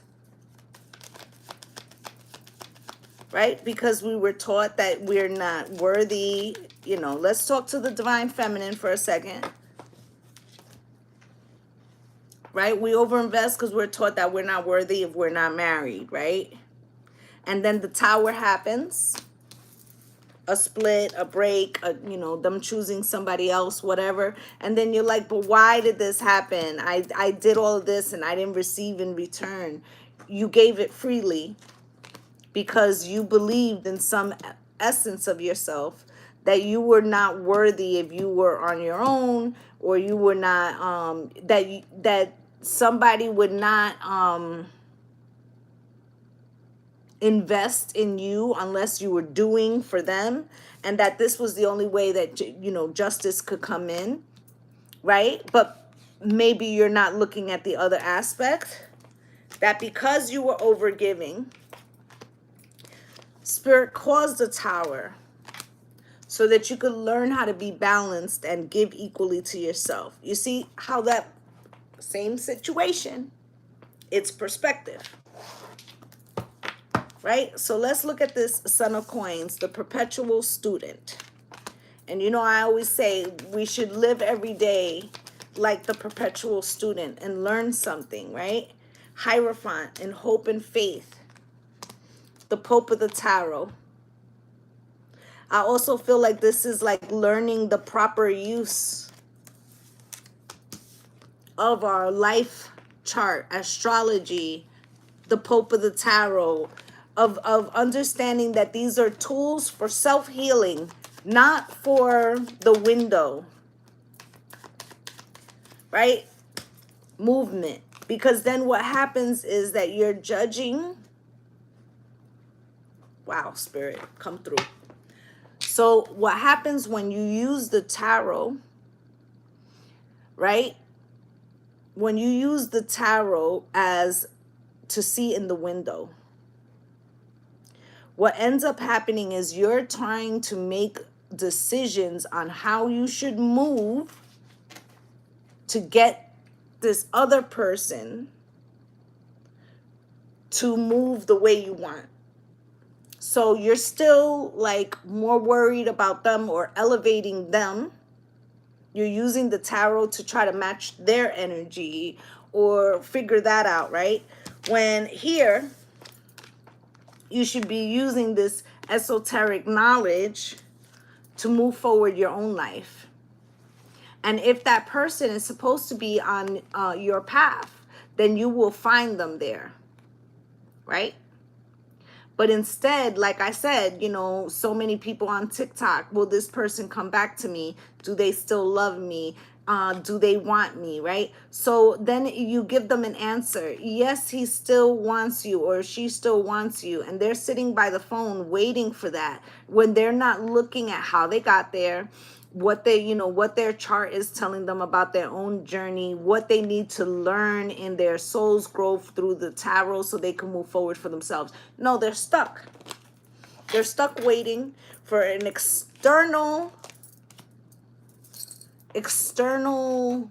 right? Because we were taught that we're not worthy. You know, let's talk to the divine feminine for a second. Right? We overinvest because we're taught that we're not worthy if we're not married, right? And then the Tower happens. A split, a break, you know, them choosing somebody else, whatever. And then you're like, but why did this happen? I did all of this and I didn't receive in return. You gave it freely because you believed in some essence of yourself that you were not worthy if you were on your own, or you were not, that somebody would not invest in you unless you were doing for them, and that this was the only way that, you know, justice could come in, right? But maybe you're not looking at the other aspect, that because you were overgiving, Spirit caused a Tower so that you could learn how to be balanced and give equally to yourself. You see how that same situation, it's perspective. right? So let's look at this Son of Coins, the perpetual student. And you know, I always say we should live every day like the perpetual student and learn something, right? Hierophant and hope and faith. The Pope of the Tarot. I also feel like this is like learning the proper use of our life chart, astrology, the Pope of the Tarot, of understanding that these are tools for self-healing, not for the window, right? Movement. Because then what happens is that you're judging. Wow, Spirit, come through. So what happens when you use the tarot, right? When you use the tarot as to see in the window, what ends up happening is you're trying to make decisions on how you should move to get this other person to move the way you want. So you're still like more worried about them or elevating them. You're using the tarot to try to match their energy or figure that out, right? When here, you should be using this esoteric knowledge to move forward your own life. And if that person is supposed to be on your path, then you will find them there, right? But instead, like I said, you know, so many people on TikTok, will this person come back to me? Do they still love me? Do they want me, right? So then you give them an answer. Yes, he still wants you or she still wants you. And they're sitting by the phone waiting for that when they're not looking at how they got there, what they, you know, what their chart is telling them about their own journey, what they need to learn in their soul's growth through the tarot so they can move forward for themselves. No, they're stuck. They're stuck waiting for an external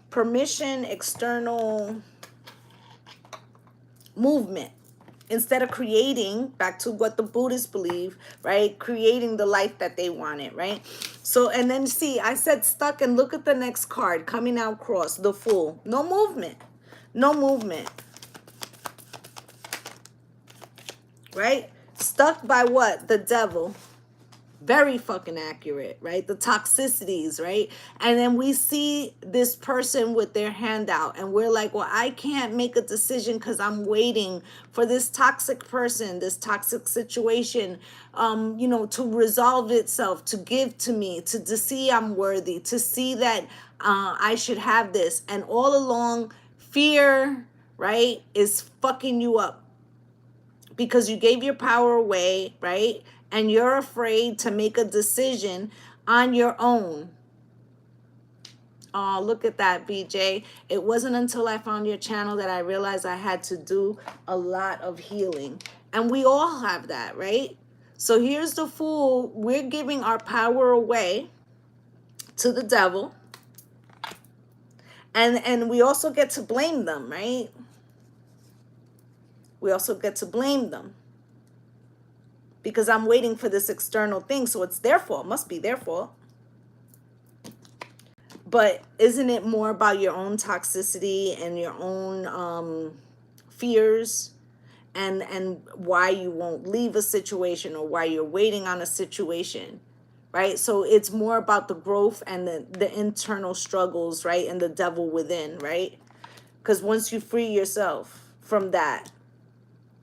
permission, external movement, instead of creating, back to what the Buddhists believe, right? Creating the life that they wanted, right? So, and then see, I said stuck, and look at the next card coming out cross, the Fool. No movement. No movement. Right? Stuck by what? The Devil. Very fucking accurate, right? The toxicities, right? And then we see this person with their hand out and we're like, well, I can't make a decision because I'm waiting for this toxic person, this toxic situation, you know, to resolve itself, to give to me, to see I'm worthy, to see that I should have this. And all along, fear, right, is fucking you up because you gave your power away, right? And you're afraid to make a decision on your own. Oh, look at that, BJ. It wasn't until I found your channel that I realized I had to do a lot of healing. And we all have that, right? So here's the Fool. We're giving our power away to the devil. And we also get to blame them, right? We also get to blame them. Because I'm waiting for this external thing, so it's their fault. Must be their fault. But isn't it more about your own toxicity and your own fears and why you won't leave a situation or why you're waiting on a situation, right? So it's more about the growth and the internal struggles, right? And the devil within, right? Because once you free yourself from that,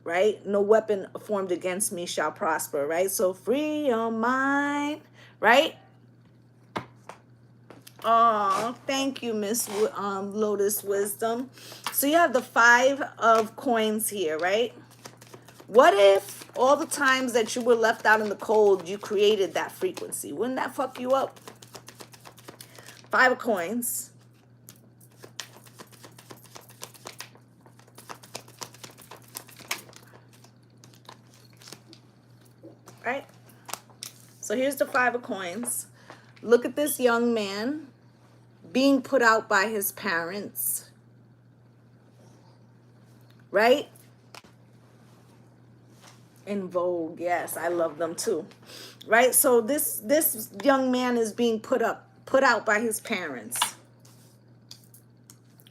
right? No weapon formed against me shall prosper, right? So free your mind, right? Oh, thank you, Miss Lotus Wisdom. So you have the 5 of coins here, right? What if all the times that you were left out in the cold, you created that frequency? Wouldn't that fuck you up? 5 of coins. Right? So here's the 5 of coins. Look at this young man being put out by his parents, right? In vogue, yes, I love them too. Right? So this young man is being put out by his parents.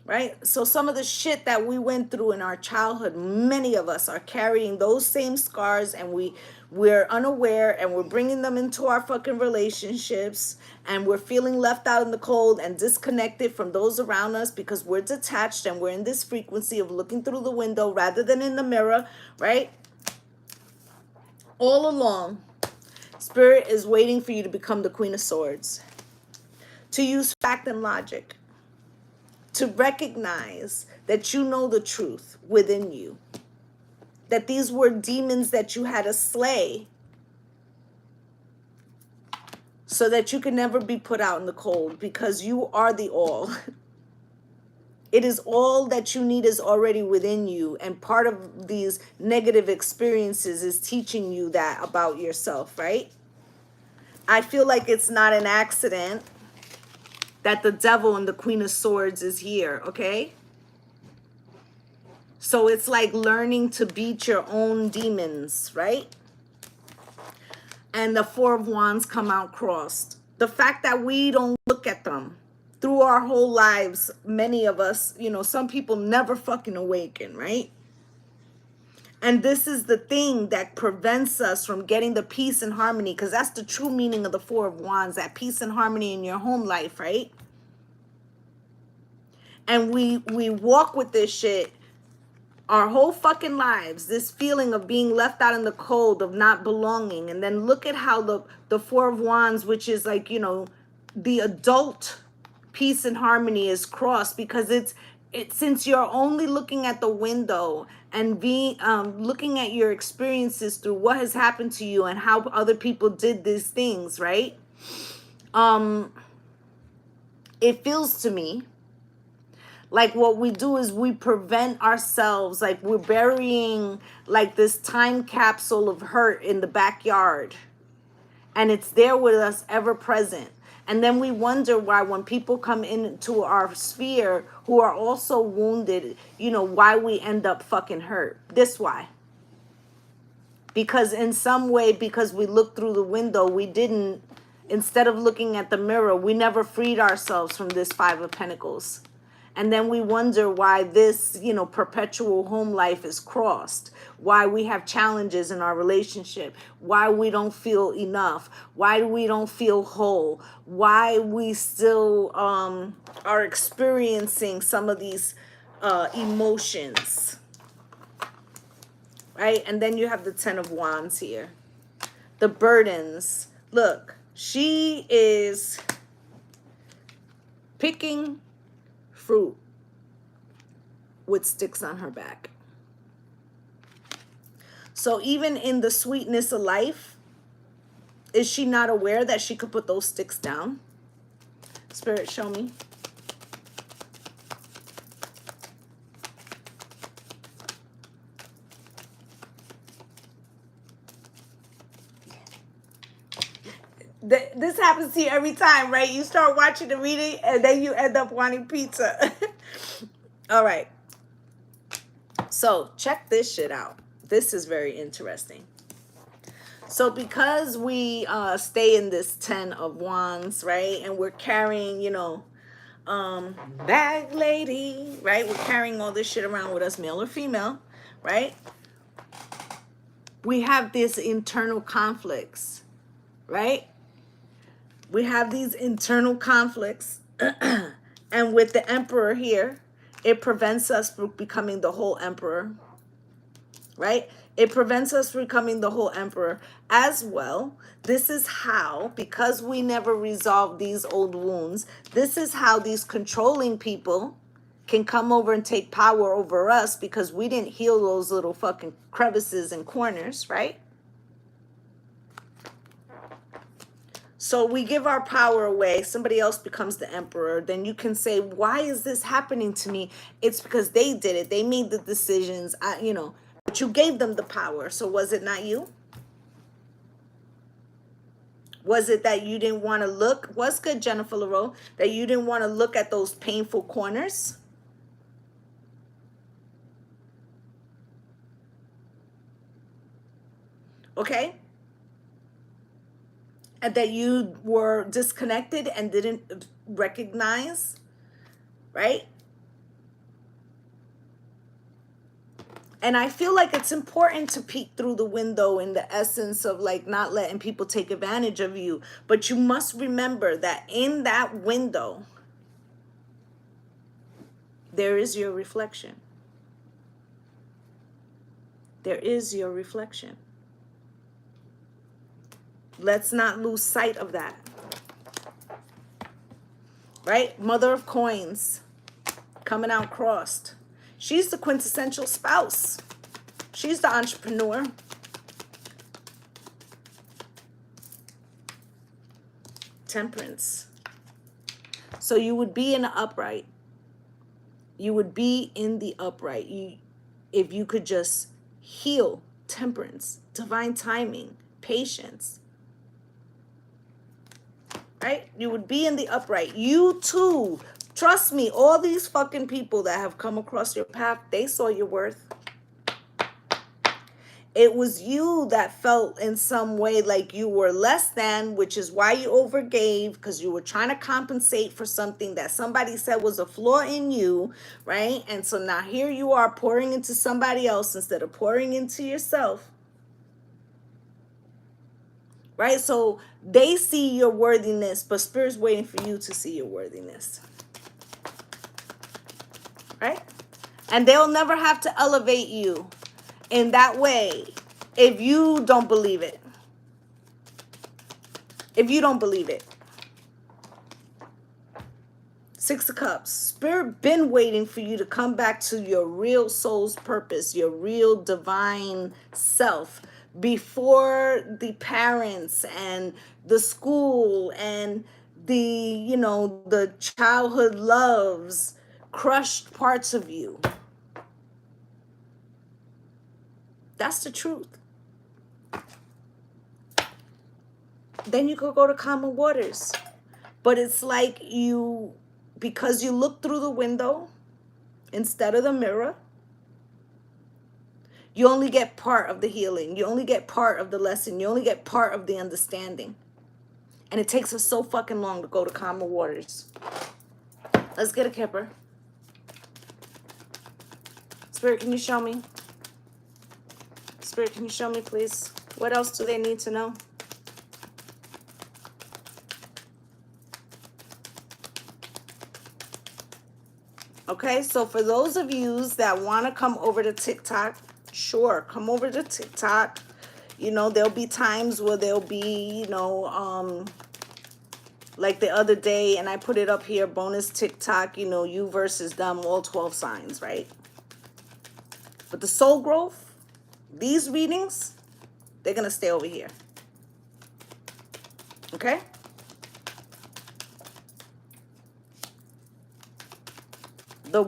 Right? So some of the shit that we went through in our childhood, many of us are carrying those same scars, and we're unaware, and we're bringing them into our fucking relationships, and we're feeling left out in the cold and disconnected from those around us because we're detached and we're in this frequency of looking through the window rather than in the mirror, right? All along, Spirit is waiting for you to become the Queen of Swords, to use fact and logic, to recognize that you know the truth within you, that these were demons that you had to slay so that you can never be put out in the cold, because you are the all. It is all that you need is already within you, and part of these negative experiences is teaching you that about yourself, right? I feel like it's not an accident that the devil and the Queen of Swords is here, okay? So it's like learning to beat your own demons, right? And the Four of Wands come out crossed. The fact that we don't look at them through our whole lives, many of us, you know, some people never fucking awaken, right? And this is the thing that prevents us from getting the peace and harmony, because that's the true meaning of the Four of Wands, that peace and harmony in your home life, right? And we walk with this shit our whole fucking lives, this feeling of being left out in the cold, of not belonging. And then look at how the Four of Wands, which is like, you know, the adult peace and harmony, is crossed, because it's since you're only looking at the window and being looking at your experiences through what has happened to you and how other people did these things, right? It feels to me like what we do is we prevent ourselves, like we're burying like this time capsule of hurt in the backyard, and it's there with us, ever present. And then we wonder why when people come into our sphere who are also wounded, you know, why we end up fucking hurt. This why. Because in some way, because we looked through the window, we didn't, instead of looking at the mirror, we never freed ourselves from this Five of Pentacles. And then we wonder why this, you know, perpetual home life is crossed, why we have challenges in our relationship, why we don't feel enough, why we don't feel whole, why we still are experiencing some of these emotions, right? And then you have the Ten of Wands here. The burdens. Look, she is picking fruit with sticks on her back. So even in the sweetness of life, is she not aware that she could put those sticks down? Spirit, show me. This happens to you every time, right? You start watching the reading and then you end up wanting pizza. All right. So check this shit out. This is very interesting. So because we stay in this Ten of Wands, right? And we're carrying, you know, bag lady, right? We're carrying all this shit around with us, male or female, right? We have these internal conflicts, right? We have these internal conflicts. And with the Emperor here, it prevents us from becoming the whole Emperor, right? It prevents us from becoming the whole Emperor as well. This is how, because we never resolve these old wounds, this is how these controlling people can come over and take power over us, because we didn't heal those little fucking crevices and corners, right? So we give our power away. Somebody else becomes the emperor. Then you can say, why is this happening to me? It's because they did it. They made the decisions, you know, but you gave them the power. So was it not you? Was it that you didn't want to look? What's good, Jennifer LaRoe? That you didn't want to look at those painful corners? okay? And that you were disconnected and didn't recognize, right? And I feel like it's important to peek through the window in the essence of like not letting people take advantage of you. But you must remember that in that window, there is your reflection. There is your reflection. Let's not lose sight of that. Right? Mother of coins coming out crossed. She's the quintessential spouse. She's the entrepreneur. Temperance. So you would be in the upright. You would be in the upright. If you could just heal, temperance, divine timing, patience. Right? You would be in the upright. You too. Trust me, all these fucking people that have come across your path, they saw your worth. It was you that felt in some way like you were less than, which is why you overgave, because you were trying to compensate for something that somebody said was a flaw in you, right? And so now here you are pouring into somebody else instead of pouring into yourself. Right? So they see your worthiness, but Spirit's waiting for you to see your worthiness. Right? And they'll never have to elevate you in that way if you don't believe it. If you don't believe it. Six of Cups. Spirit been waiting for you to come back to your real soul's purpose, your real divine self, before the parents and the school and the, the childhood loves crushed parts of you. That's the truth. Then you could go to calmer waters. But it's like because you look through the window instead of the mirror, you only get part of the healing. You only get part of the lesson. You only get part of the understanding. And it takes us so fucking long to go to calmer waters. Let's get a kipper. Spirit, can you show me? Spirit, can you show me, please? What else do they need to know? Okay, so for those of you that want to come over to TikTok, sure, come over to TikTok. There'll be times where there'll be, like the other day, and I put it up here, bonus TikTok, you versus them, all 12 signs, right? But the soul growth, these readings, they're going to stay over here. Okay? The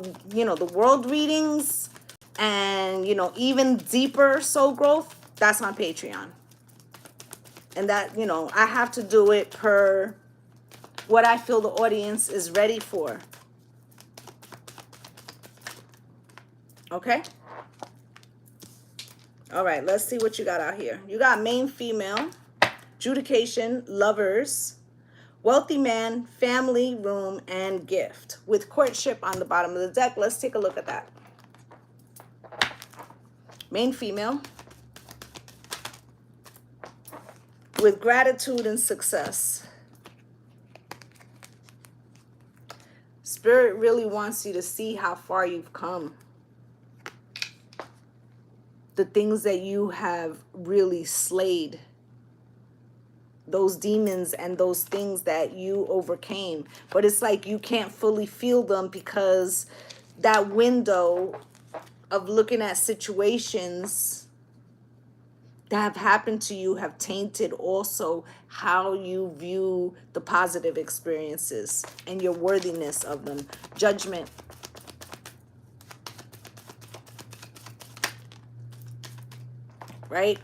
world readings and, even deeper soul growth, that's on Patreon. And that, I have to do it per what I feel the audience is ready for. Okay? All right, let's see what you got out here. You got main female, adjudication, lovers, wealthy man, family, room, and gift. With courtship on the bottom of the deck. Let's take a look at that. Main female. With gratitude and success. Spirit really wants you to see how far you've come. The things that you have really slayed. Those demons and those things that you overcame. But it's like you can't fully feel them because that window of looking at situations that have happened to you have tainted also how you view the positive experiences and your worthiness of them. Judgment. Right?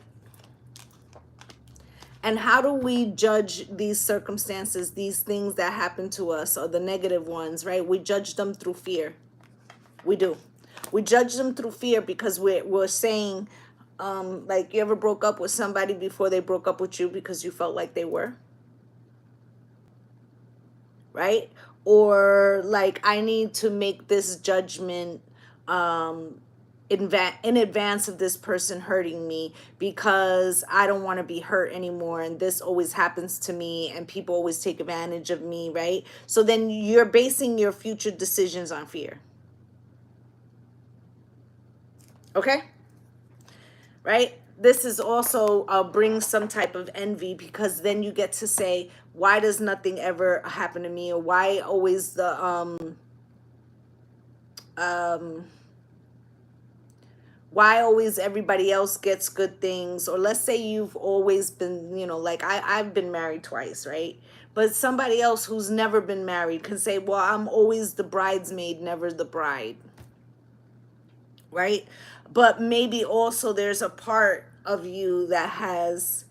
And how do we judge these circumstances, these things that happen to us, or the negative ones, right? We judge them through fear. We do. We judge them through fear because we're saying, Like, you ever broke up with somebody before they broke up with you because you felt like they were? Right? Or like, I need to make this judgment in advance of this person hurting me because I don't want to be hurt anymore, and this always happens to me and people always take advantage of me, right? So then you're basing your future decisions on fear. Okay? Right? This is also brings some type of envy, because then you get to say, why does nothing ever happen to me, or why always the um why always everybody else gets good things? Or let's say you've always been, like I've been married twice, right? But somebody else who's never been married can say, well, I'm always the bridesmaid, never the bride, right? But maybe also there's a part of you that has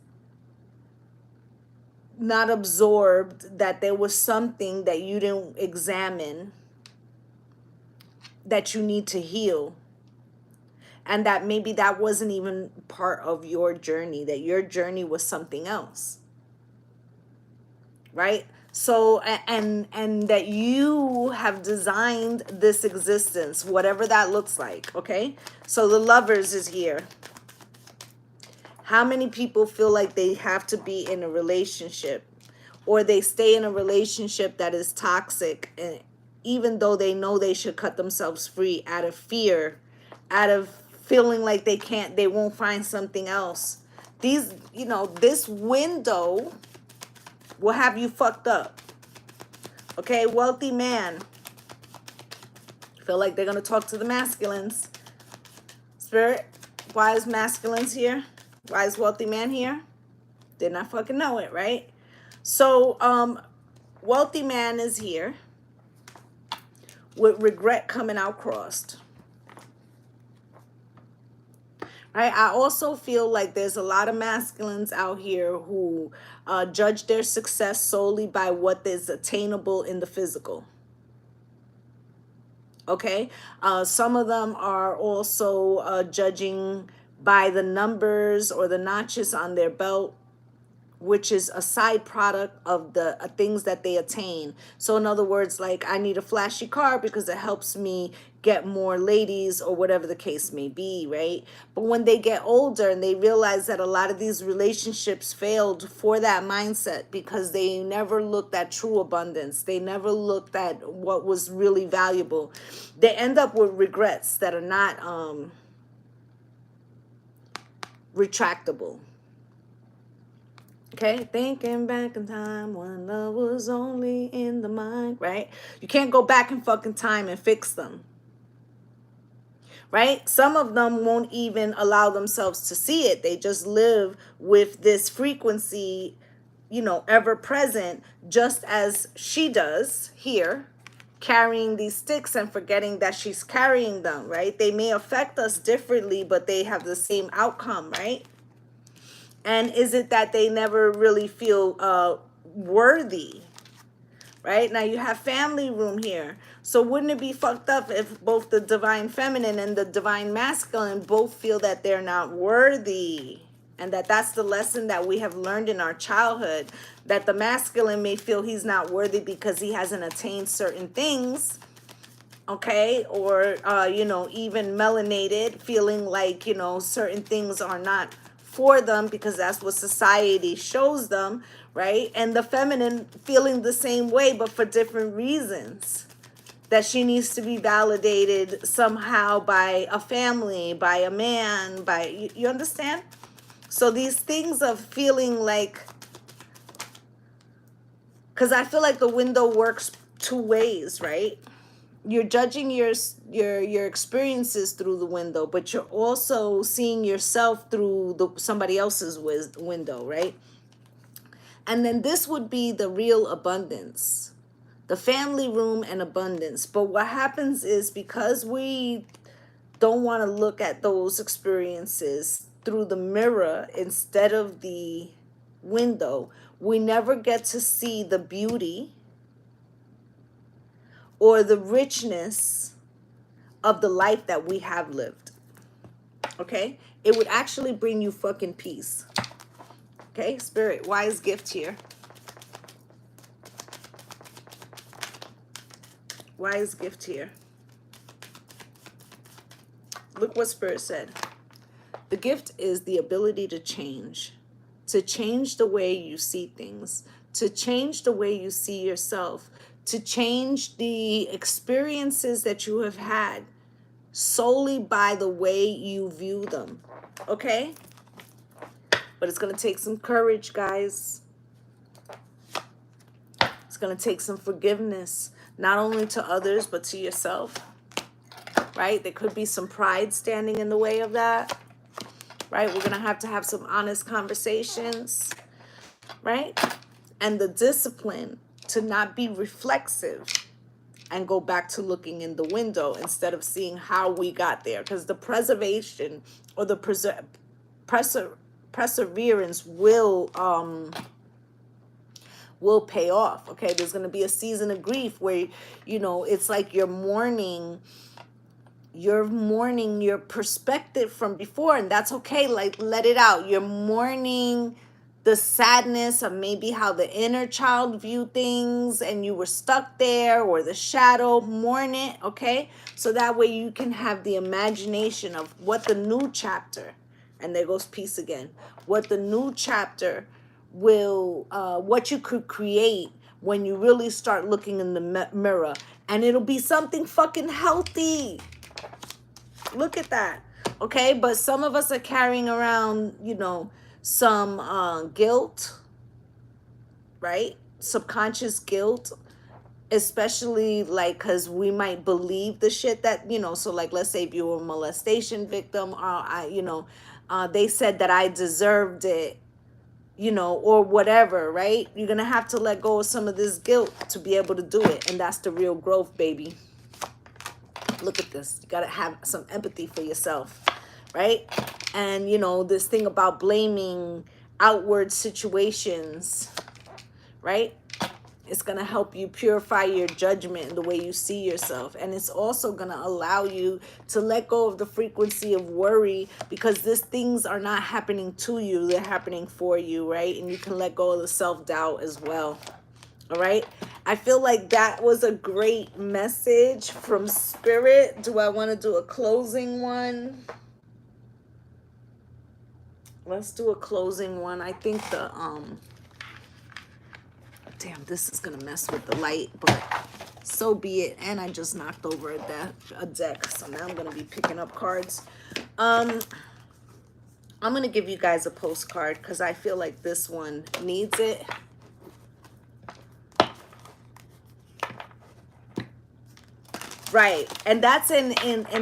not absorbed that there was something that you didn't examine that you need to heal, and that maybe that wasn't even part of your journey, that your journey was something else, right? So and that you have designed this existence, whatever that looks like. Okay, so the Lovers is here. How many people feel like they have to be in a relationship, or they stay in a relationship that is toxic, and even though they know they should cut themselves free out of fear, out of feeling like they won't find something else? These, this window will have you fucked up. Okay, wealthy man. Feel like they're gonna talk to the masculines. Spirit, why is masculines here? Why is wealthy man here? Did not fucking know it, right? So, wealthy man is here with regret coming out crossed. Right? I also feel like there's a lot of masculines out here who judge their success solely by what is attainable in the physical. Okay? Some of them are also judging by the numbers or the notches on their belt, which is a side product of the things that they attain. So in other words, like, I need a flashy car because it helps me get more ladies, or whatever the case may be, right? But when they get older and they realize that a lot of these relationships failed for that mindset, because they never looked at true abundance, they never looked at what was really valuable, they end up with regrets that are not retractable. Okay, thinking back in time when love was only in the mind, right? You can't go back in fucking time and fix them, right? Some of them won't even allow themselves to see it. They just live with this frequency, ever present, just as she does here, carrying these sticks and forgetting that she's carrying them, right? They may affect us differently, but they have the same outcome, right? And is it that they never really feel worthy, right? Now you have family room here. So wouldn't it be fucked up if both the divine feminine and the divine masculine both feel that they're not worthy? And that's the lesson that we have learned in our childhood, that the masculine may feel he's not worthy because he hasn't attained certain things, okay? Or, even melanated, feeling like, certain things are not for them because that's what society shows them, right? And the feminine feeling the same way, but for different reasons. That she needs to be validated somehow by a family, by a man, you understand? So these things of feeling like, because I feel like the window works two ways, right? You're judging your experiences through the window, but you're also seeing yourself through somebody else's window, right? And then this would be the real abundance, the family room and abundance. But what happens is, because we don't want to look at those experiences through the mirror instead of the window, we never get to see the beauty or the richness of the life that we have lived. Okay? It would actually bring you fucking peace. Okay? Spirit, wise gift here. Wise gift here. Look what Spirit said. The gift is the ability to change the way you see things, to change the way you see yourself, to change the experiences that you have had solely by the way you view them. Okay? But it's going to take some courage, guys. It's going to take some forgiveness, not only to others, but to yourself. Right? There could be some pride standing in the way of that. Right? We're going to have some honest conversations. Right? And the discipline to not be reflexive and go back to looking in the window instead of seeing how we got there. Because the preservation or the perseverance will pay off. Okay, there's going to be a season of grief where, you know, it's like you're mourning your perspective from before, and that's okay. Like, let it out. You're mourning the sadness of maybe how the inner child viewed things and you were stuck there, or the shadow. Mourn it, okay? So that way you can have the imagination of what the new chapter, and there goes peace again, what the new chapter will, what you could create when you really start looking in the mirror. And it'll be something fucking healthy. Look at that. Okay, but some of us are carrying around, you know, some guilt, right? Subconscious guilt, especially like because we might believe the shit that, you know, so like let's say if you were a molestation victim, or they said that I deserved it, you know, or whatever, right? You're gonna have to let go of some of this guilt to be able to do it, and that's the real growth, baby. Look at this. You gotta have some empathy for yourself, right? And, you know, this thing about blaming outward situations, right? It's going to help you purify your judgment and the way you see yourself. And it's also going to allow you to let go of the frequency of worry, because these things are not happening to you. They're happening for you, right? And you can let go of the self-doubt as well. All right. I feel like that was a great message from Spirit. Do I want to do a closing one? Let's do a closing one. I think the damn, this is gonna mess with the light, but so be it. And I just knocked over a deck, so now I'm gonna be picking up cards. I'm gonna give you guys a postcard because I feel like this one needs it. Right. And that's in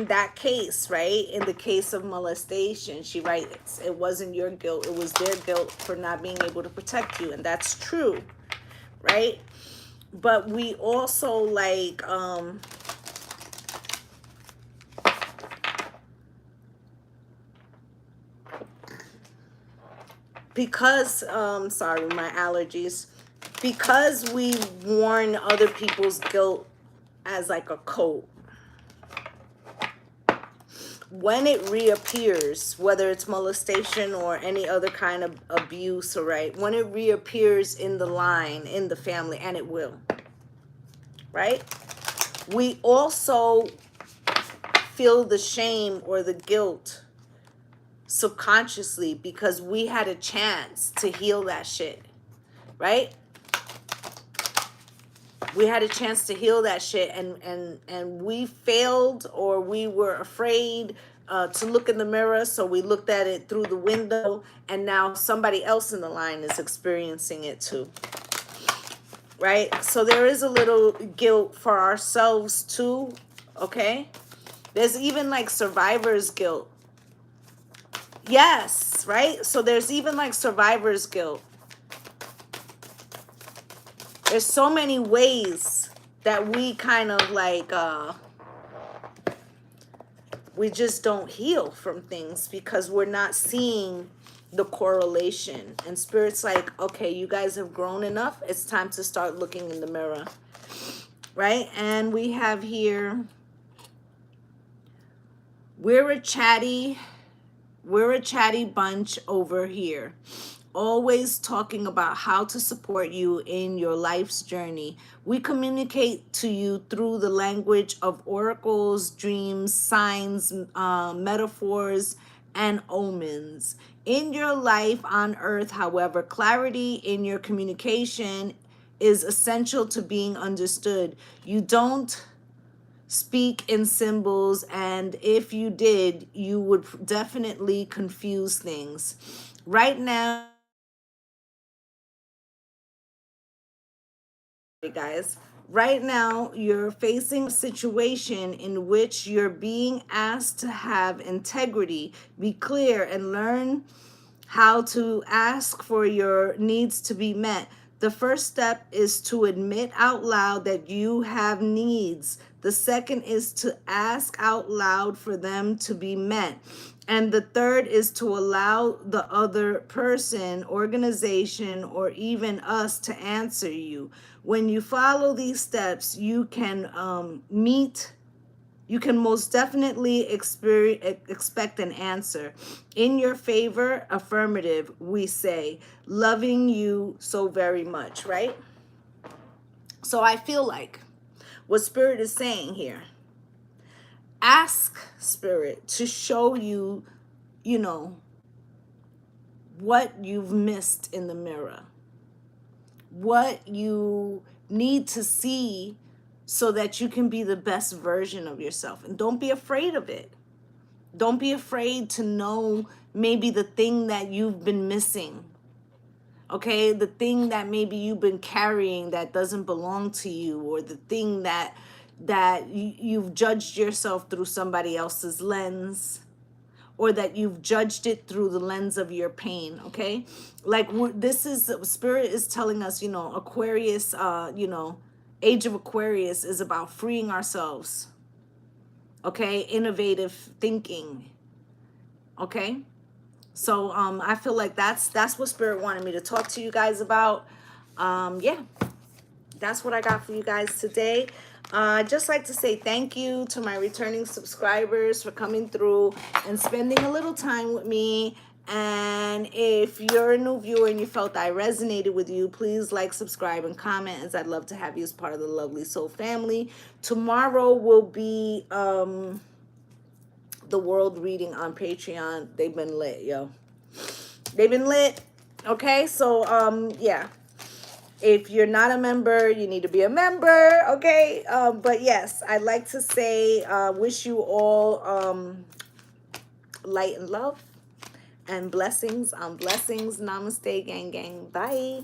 that case, right? In the case of molestation, she writes, it wasn't your guilt, it was their guilt for not being able to protect you. And that's true, right? But we also like because sorry, my allergies, because we worn other people's guilt as like a coat, when it reappears, whether it's molestation or any other kind of abuse, or right, when it reappears in the line, in the family, and it will, right? We also feel the shame or the guilt subconsciously because we had a chance to heal that shit, right? We had a chance to heal that shit, and we failed, or we were afraid to look in the mirror, so we looked at it through the window, and now somebody else in the line is experiencing it too, right? So there is a little guilt for ourselves too, okay? There's even like survivor's guilt. Yes, right? So there's even like survivor's guilt. There's so many ways that we kind of like, we just don't heal from things because we're not seeing the correlation. And Spirit's like, okay, you guys have grown enough. It's time to start looking in the mirror, right? And we have here, we're a chatty We're a chatty bunch over here, always talking about how to support you in your life's journey. We communicate to you through the language of oracles, dreams, signs, metaphors, and omens. In your life on earth, however, clarity in your communication is essential to being understood. You don't speak in symbols, and if you did, you would definitely confuse things. Right now, guys, right now you're facing a situation in which you're being asked to have integrity, be clear, and learn how to ask for your needs to be met. The first step is to admit out loud that you have needs. The second is to ask out loud for them to be met. And the third is to allow the other person, organization, or even us to answer you. When you follow these steps, you can you can most definitely expect an answer. In your favor, affirmative, we say, loving you so very much, right? So I feel like what Spirit is saying here, ask Spirit to show you, you know, what you've missed in the mirror, what you need to see so that you can be the best version of yourself. And don't be afraid of it. Don't be afraid to know maybe the thing that you've been missing. Okay, the thing that maybe you've been carrying that doesn't belong to you, or the thing that you've judged yourself through somebody else's lens, or that you've judged it through the lens of your pain. Okay, like this is Spirit is telling us, you know, Aquarius, age of Aquarius is about freeing ourselves. Okay, innovative thinking. Okay, so I feel like that's what Spirit wanted me to talk to you guys about. Yeah, that's what I got for you guys today. I'd just like to say thank you to my returning subscribers for coming through and spending a little time with me. And if you're a new viewer and you felt I resonated with you, please like, subscribe, and comment, as I'd love to have you as part of the Lovelee Soul family. Tomorrow will be the world reading on Patreon. They've been lit, yo. They've been lit. Okay, so yeah. If you're not a member, you need to be a member. Okay, but yes, I'd like to say wish you all light and love and blessings on blessings. Namaste, gang, gang. Bye.